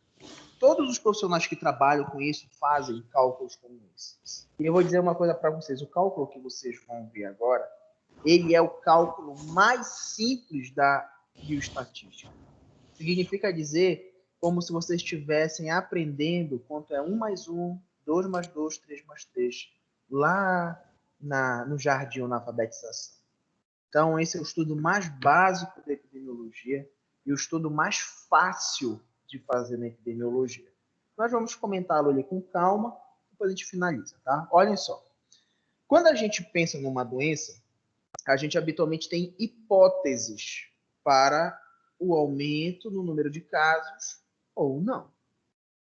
Todos os profissionais que trabalham com isso fazem cálculos como esses. E eu vou dizer uma coisa para vocês. O cálculo que vocês vão ver agora, ele é o cálculo mais simples da bioestatística. Significa dizer como se vocês estivessem aprendendo quanto é 1 mais 1, 2 mais 2, 3 mais 3, lá no jardim ou na alfabetização. Então, esse é o estudo mais básico da epidemiologia e o estudo mais fácil de fazer na epidemiologia. Nós vamos comentá-lo ali com calma, depois a gente finaliza, tá? Olhem só. Quando a gente pensa numa doença, a gente habitualmente tem hipóteses para o aumento no número de casos ou não.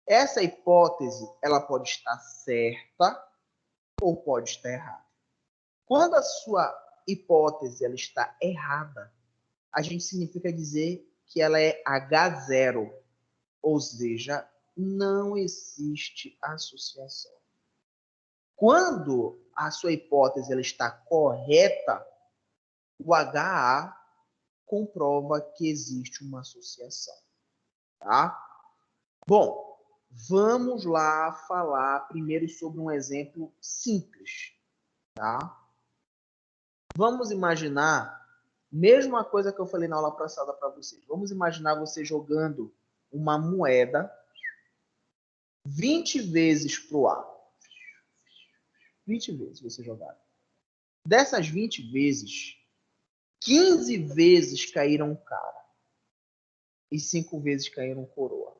Essa hipótese, ela pode estar certa ou pode estar errada. Quando a sua hipótese ela está errada, a gente significa dizer que ela é H0, ou seja, não existe associação. Quando a sua hipótese ela está correta, o HA comprova que existe uma associação, tá? Bom, vamos lá falar primeiro sobre um exemplo simples, tá? Vamos imaginar, mesma coisa que eu falei na aula passada para vocês. Vamos imaginar você jogando uma moeda 20 vezes para o ar. 20 vezes você jogar. Dessas 20 vezes, 15 vezes caíram cara e 5 vezes caíram coroa.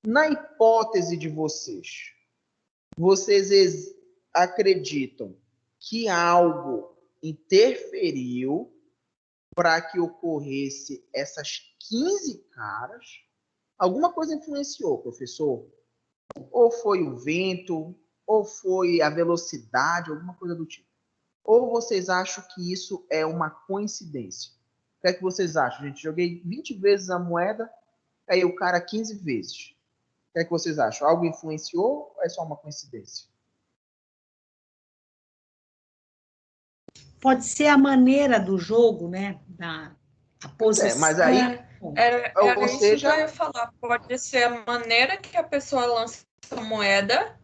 Na hipótese de vocês, vocês acreditam que algo interferiu para que ocorresse essas 15 caras? Alguma coisa influenciou, professor? Ou foi o vento, ou foi a velocidade, alguma coisa do tipo. Ou vocês acham que isso é uma coincidência? O que é que vocês acham, gente? Joguei 20 vezes a moeda, caiu o cara 15 vezes. O que é que vocês acham? Algo influenciou ou é só uma coincidência? Pode ser a maneira do jogo, né? A posição. Mas aí, Era ou isso seja, que eu ia falar. Pode ser a maneira que a pessoa lança a moeda,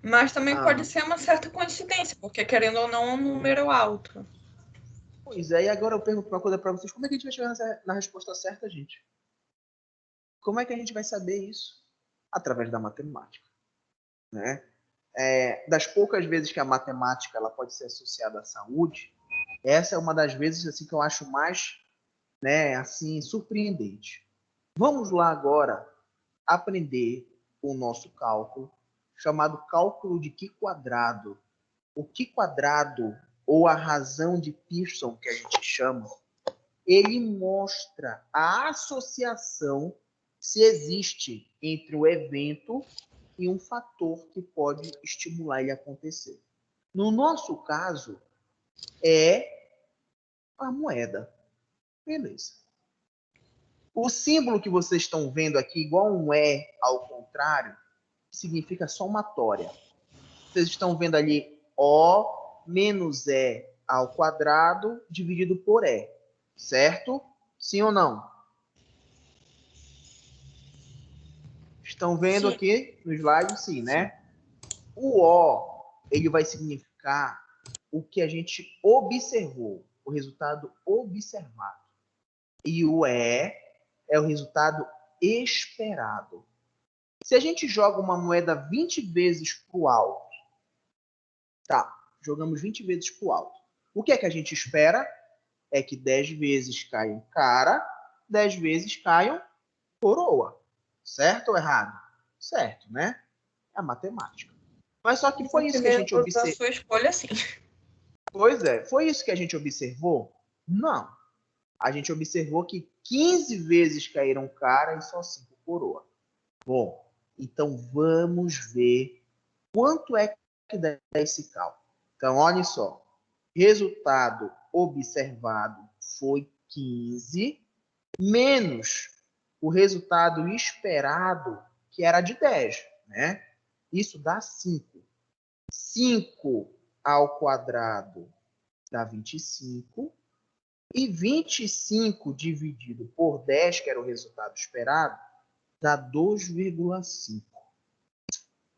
mas também pode ser uma certa coincidência, porque querendo ou não é um número alto. pois é, e agora eu pergunto uma coisa para vocês, como é que a gente vai chegar na resposta certa, gente? Como é que a gente vai saber isso? Através da matemática, né? Das poucas vezes que a matemática ela pode ser associada à saúde, essa é uma das vezes assim que eu acho mais, né, assim, surpreendente. Vamos lá agora aprender o nosso cálculo, chamado cálculo de Q quadrado. O Q quadrado, ou a razão de Pearson, que a gente chama, ele mostra a associação se existe entre o evento e um fator que pode estimular ele a acontecer. No nosso caso, é a moeda. Beleza. O símbolo que vocês estão vendo aqui, igual um E ao contrário, significa somatória. Vocês estão vendo ali O menos E ao quadrado dividido por E. Certo? Sim ou não? Estão vendo Sim. aqui no slide? Sim, né? O O, ele vai significar o que a gente observou, o resultado observado. E o E é o resultado esperado. Se a gente joga uma moeda 20 vezes para o alto, tá, jogamos 20 vezes para o alto. O que é que a gente espera? É que 10 vezes caiam cara, 10 vezes caiam coroa. Certo ou errado? Certo, né? É a matemática. Mas só que foi isso que a gente observou. A sua escolha, sim. Pois é, foi isso que a gente observou? Não. A gente observou que 15 vezes caíram cara e só 5 coroa. Bom, então vamos ver quanto é que dá esse cálculo. Então, olha só. Resultado observado foi 15, menos o resultado esperado, que era de 10, né? Isso dá 5. 5 ao quadrado dá 25. E 25 dividido por 10, que era o resultado esperado, dá 2,5.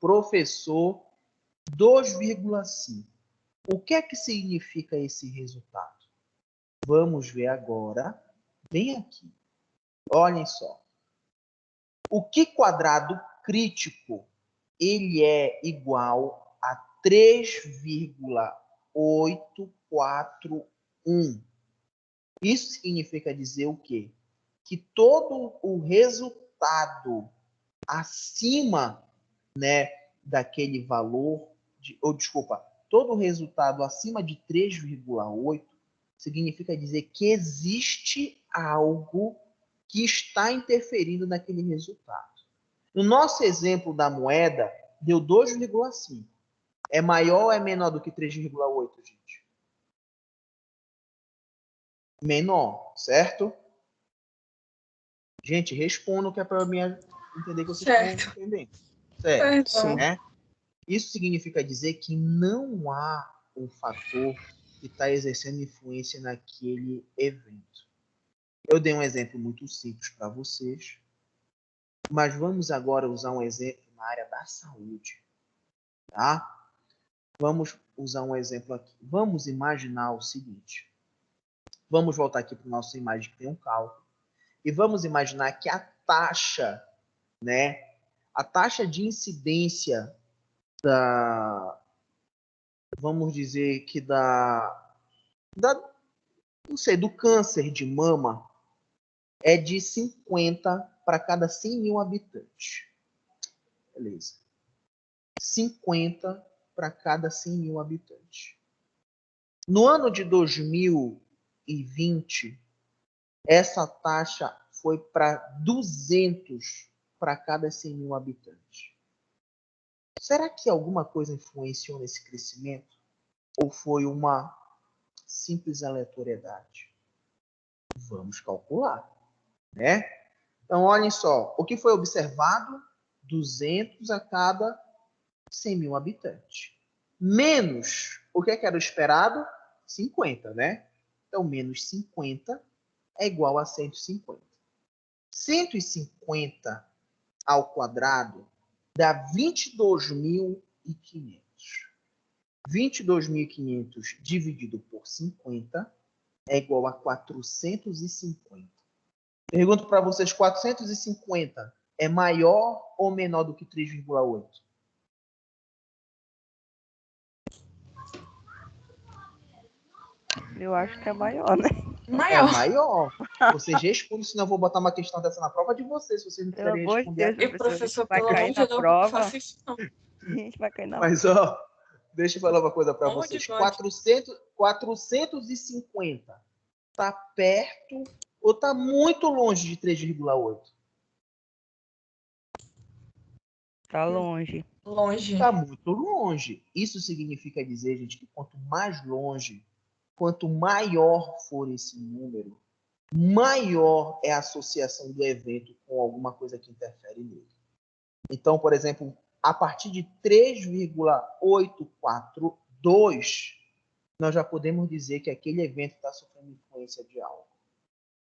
Professor, 2,5. O que é que significa esse resultado? Vamos ver agora, bem aqui. Olhem só. O Q quadrado crítico, ele é igual a 3,841. Isso significa dizer o quê? Que todo o resultado acima, né, daquele valor, todo o resultado acima de 3,8 significa dizer que existe algo que está interferindo naquele resultado. No nosso exemplo da moeda, deu 2,5. É maior ou é menor do que 3,8, gente? Menor, certo? Gente, respondam que é para me entender que vocês estão entendendo. Certo, né? Isso significa dizer que não há um fator que está exercendo influência naquele evento. Eu dei um exemplo muito simples para vocês, mas vamos agora usar um exemplo na área da saúde, tá? Vamos usar um exemplo aqui. Vamos imaginar o seguinte. Vamos voltar aqui para a nossa imagem que tem um cálculo. E vamos imaginar que a taxa, né? A taxa de incidência vamos dizer que não sei, do câncer de mama é de 50 para cada 100 mil habitantes. Beleza. 50 para cada 100 mil habitantes. No ano de 2020, essa taxa foi para 200 para cada 100 mil habitantes. Será que alguma coisa influenciou nesse crescimento? Ou foi uma simples aleatoriedade? Vamos calcular, né? Então, olhem só. O que foi observado? 200 a cada 100 mil habitantes. Menos o que era o esperado? 50, né? Então, menos 50 é igual a 150. 150 ao quadrado dá 22.500. 22.500 dividido por 50 é igual a 450. Pergunto para vocês, 450 é maior ou menor do que 3,8? Eu acho que é maior, né? Maior. É maior. Vocês respondem, senão eu vou botar uma questão dessa na prova de vocês, se vocês não Pelo quiserem amor de responder. Deus, E professor, vai pelo amor cair de na Deus, não prova. faça isso não. A gente vai cair na Mas, ó, deixa eu falar uma coisa para Onde vocês. pode? 450 tá perto ou tá muito longe de 3,8? Tá longe. Longe. Tá muito longe. Isso significa dizer, gente, que quanto mais longe, quanto maior for esse número, maior é a associação do evento com alguma coisa que interfere nele. Então, por exemplo, a partir de 3,842, nós já podemos dizer que aquele evento está sofrendo influência de algo.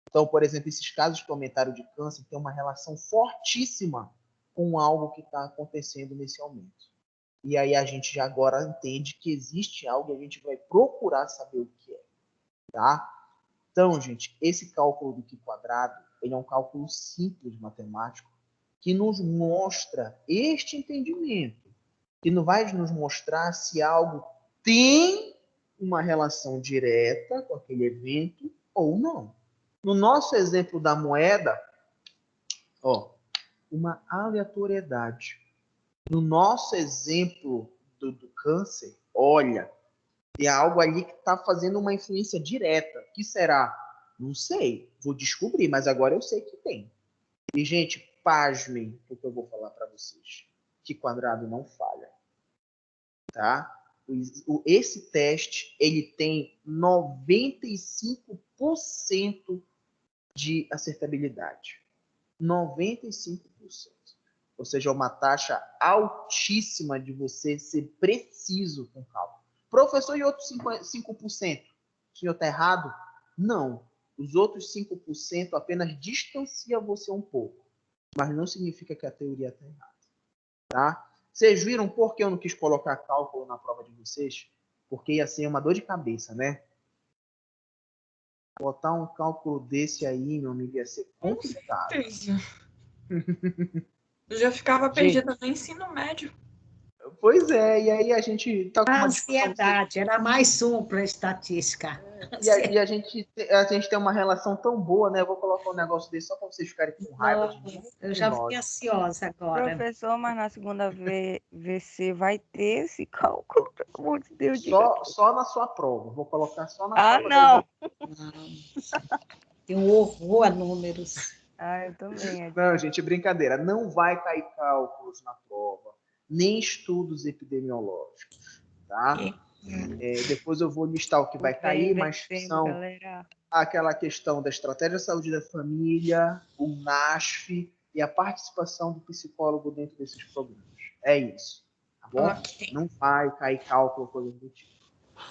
Então, por exemplo, esses casos que aumentaram de câncer têm uma relação fortíssima com algo que está acontecendo nesse aumento. E aí a gente já agora entende que existe algo e a gente vai procurar saber o que é. Tá? Então, gente, esse cálculo do Q quadrado, ele é um cálculo simples matemático que nos mostra este entendimento, que não vai nos mostrar se algo tem uma relação direta com aquele evento ou não. No nosso exemplo da moeda, ó, uma aleatoriedade. No nosso exemplo do câncer, olha, tem algo ali que está fazendo uma influência direta. O que será? Não sei. Vou descobrir, mas agora eu sei que tem. E, gente, pasmem o que eu vou falar para vocês. Que quadrado não falha. Tá? Esse teste, ele tem 95% de acertabilidade. 95%. Ou seja, uma taxa altíssima de você ser preciso com cálculo. Professor, e outros 5%? O senhor está errado? Não. Os outros 5% apenas distancia você um pouco. Mas não significa que a teoria está errada. Tá? Vocês viram por que eu não quis colocar cálculo na prova de vocês? Porque ia ser uma dor de cabeça, né? Botar um cálculo desse aí, meu amigo, ia ser complicado. Eu já ficava perdida no ensino médio. Pois é, e aí a gente tá com A uma discussão. ansiedade, era mais um para a estatística. E a gente tem uma relação tão boa, né? Eu vou colocar um negócio desse só para vocês ficarem com raiva de mim. Eu já fiquei ansiosa agora. Professor, mas na segunda VC vai ter esse cálculo, pelo amor de Deus. Só na sua prova. Vou colocar só na prova. Não! Tem um horror a números. Eu também. Não, gente, brincadeira. Não vai cair cálculos na prova, nem estudos epidemiológicos, tá? Depois eu vou listar o que vai cair, mas são aquela questão da estratégia de saúde da família, o NASF e a participação do psicólogo dentro desses programas. É isso, tá bom? Okay. Não vai cair cálculo, coisa do tipo.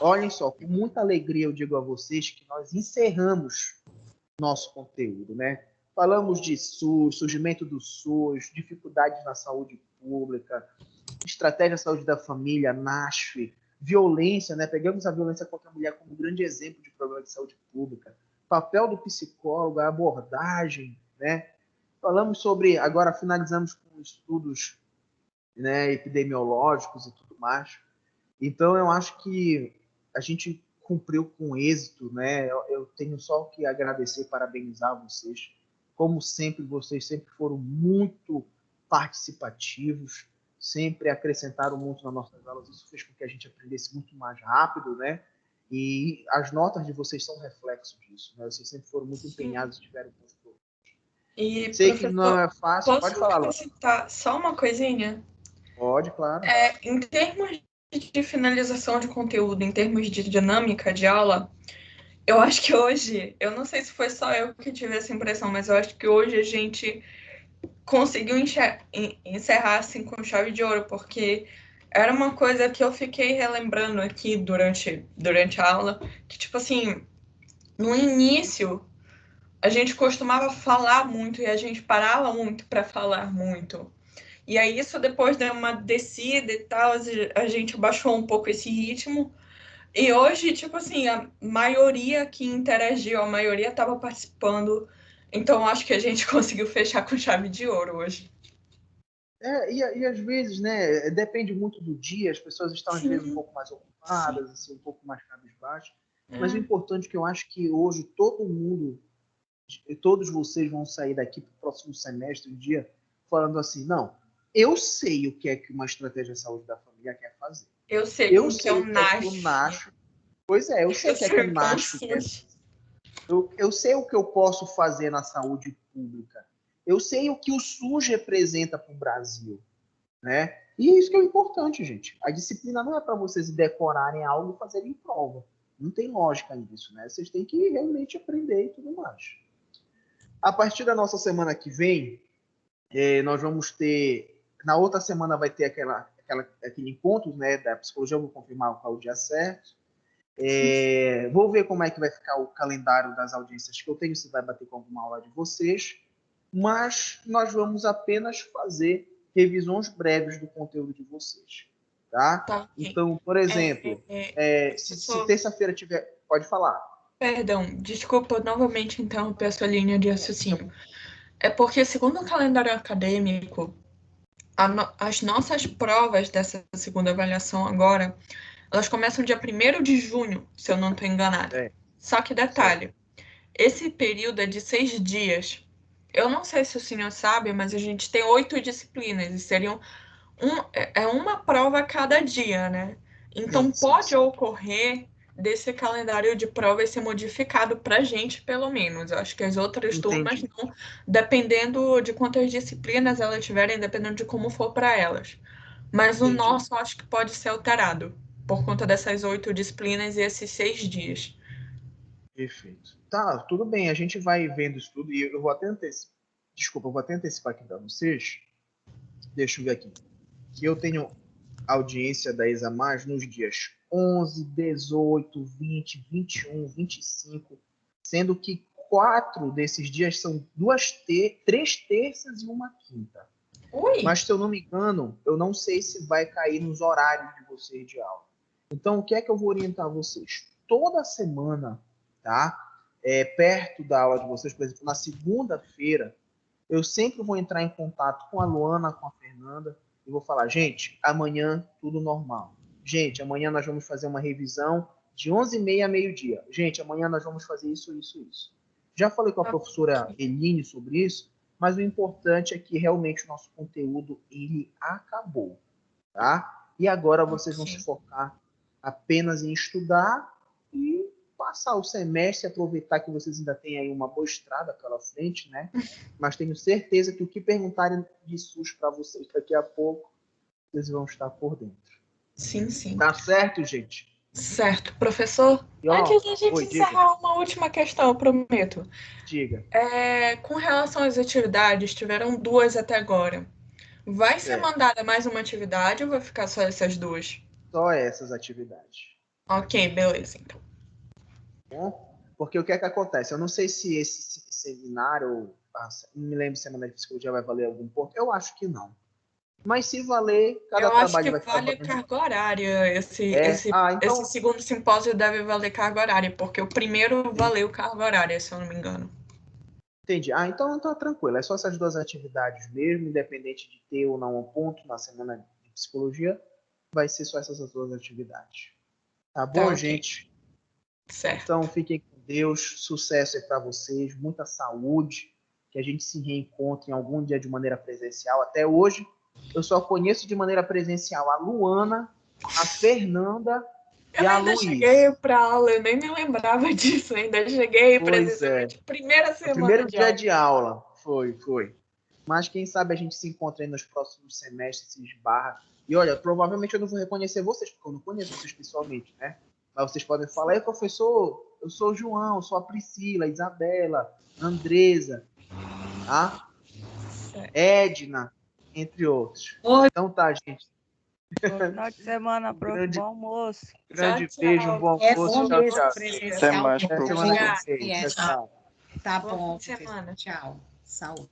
Olhem só, com muita alegria eu digo a vocês que nós encerramos nosso conteúdo, né? Falamos de SUS, surgimento do SUS, dificuldades na saúde pública, estratégia de saúde da família, NASF, violência, né? Pegamos a violência contra a mulher como um grande exemplo de problema de saúde pública, papel do psicólogo, a abordagem, né? Falamos sobre, agora finalizamos com estudos, né, epidemiológicos e tudo mais. Então, eu acho que a gente cumpriu com êxito, né? Eu tenho só que agradecer, parabenizar vocês. Como sempre, vocês sempre foram muito participativos, sempre acrescentaram muito nas nossas aulas. Isso fez com que a gente aprendesse muito mais rápido, né? E as notas de vocês são reflexo disso, né? Vocês sempre foram muito empenhados e tiveram bons problemas. E, sei que não é fácil, pode falar, Lu. Posso acrescentar só uma coisinha? Pode, claro. Em termos de finalização de conteúdo, em termos de dinâmica de aula, eu acho que hoje, eu não sei se foi só eu que tive essa impressão, mas eu acho que hoje a gente conseguiu encerrar assim com chave de ouro, porque era uma coisa que eu fiquei relembrando aqui durante a aula, que tipo assim, no início, a gente costumava falar muito e a gente parava muito para falar muito. E aí isso depois deu uma descida e tal, a gente baixou um pouco esse ritmo. E hoje, tipo assim, a maioria que interagiu, a maioria estava participando. Então acho que a gente conseguiu fechar com chave de ouro hoje. E às vezes, né, depende muito do dia, as pessoas estão às vezes um Sim. pouco mais ocupadas, assim, um pouco mais cabisbaixas, É. mas o importante é que eu acho que hoje todo mundo, todos vocês vão sair daqui para o próximo semestre, um dia, falando assim, não, eu sei o que é que uma estratégia de saúde da família quer fazer. Eu sei Eu como sei que eu o que é que o NASH... Pois é, eu sei o que é que o NASH quer. Eu sei o que eu posso fazer na saúde pública. Eu sei o que o SUS representa para o Brasil, né? E é isso que é importante, gente. A disciplina não é para vocês decorarem algo e fazerem prova. Não tem lógica nisso, né? Vocês têm que realmente aprender e tudo mais. A partir da nossa semana que vem, nós vamos ter... Na outra semana vai ter aquele encontro, né, da psicologia. Eu vou confirmar qual é o dia certo. Vou ver como é que vai ficar o calendário das audiências que eu tenho, se vai bater com alguma aula de vocês. Mas nós vamos apenas fazer revisões breves do conteúdo de vocês, tá? Tá, okay. Então, por exemplo, se terça-feira tiver... Pode falar. Perdão, desculpa novamente interromper a sua linha de raciocínio. É porque, segundo o calendário acadêmico, as nossas provas dessa segunda avaliação agora, elas começam dia 1º de junho, se eu não estou enganada. Só que detalhe, esse período é de 6 dias. Eu não sei se o senhor sabe, mas a gente tem 8 disciplinas e seriam uma prova a cada dia, né? Então pode ocorrer desse calendário de provas ser modificado para a gente, pelo menos. Eu acho que as outras turmas não, dependendo de quantas disciplinas elas tiverem, dependendo de como for para elas. Mas o nosso eu acho que pode ser alterado por conta dessas 8 disciplinas e esses 6 dias. Perfeito. Tá, tudo bem, a gente vai vendo isso tudo e eu vou até antecipar. Desculpa, eu vou até antecipar aqui para vocês. Deixa eu ver aqui. Eu tenho audiência da ESA+, nos dias 11, 18, 20, 21, 25, sendo que 4 desses dias são 3 terças e 1 quinta. Ui. Mas, se eu não me engano, eu não sei se vai cair nos horários de vocês de aula. Então, o que é que eu vou orientar vocês? Toda semana, tá? Perto da aula de vocês, por exemplo, na segunda-feira, eu sempre vou entrar em contato com a Luana, com a Fernanda, e vou falar, gente, amanhã tudo normal. Gente, amanhã nós vamos fazer uma revisão de 11h30 a meio-dia. Gente, amanhã nós vamos fazer isso, isso, isso. Já falei com a professora Eline sobre isso, mas o importante é que realmente o nosso conteúdo, ele acabou, tá? E agora vocês vão se focar apenas em estudar e passar o semestre, aproveitar que vocês ainda têm aí uma boa estrada pela frente, né? Mas tenho certeza que o que perguntarem de SUS para vocês daqui a pouco, vocês vão estar por dentro. Sim, sim. Tá certo, gente? Certo. Professor, antes de a gente encerrar, uma última questão, eu prometo. Diga. Com relação às atividades, tiveram 2 até agora. Vai ser mandada mais uma atividade ou vai ficar só essas 2? Só essas atividades. Ok, beleza, então. Bom, porque o que é que acontece? Eu não sei se esse seminário, não me lembro se a semana de psicologia vai valer algum ponto. Eu acho que não. Mas se valer, cada trabalho vai ficar valendo. Eu acho que vale carga horária. Esse segundo simpósio deve valer carga horária, porque o primeiro valeu carga horária, se eu não me engano. Entendi. Então tá tranquilo. É só essas 2 atividades mesmo, independente de ter ou não um ponto na semana de psicologia, vai ser só essas 2 atividades. Tá bom, gente? Certo. Então fiquem com Deus, sucesso aí para vocês, muita saúde, que a gente se reencontre em algum dia de maneira presencial. Até hoje, eu só conheço de maneira presencial a Luana, a Fernanda e a Luísa. Eu ainda cheguei para aula, eu nem me lembrava disso, ainda cheguei presencialmente. Primeira semana primeiro dia de aula. Foi. Mas quem sabe a gente se encontra aí nos próximos semestres, se esbarra. E olha, provavelmente eu não vou reconhecer vocês, porque eu não conheço vocês pessoalmente, né? Mas vocês podem falar, ei, professor, eu sou o João, eu sou a Priscila, a Isabela, a Andresa, tá? Edna, entre outros. Então tá, gente. Bom final de semana, prof. Bom almoço. Grande beijo, bom almoço. Tchau, tchau. Presencial. Até semana que vem. Tchau. Tá Boa bom, fim de semana. tchau. Saúde.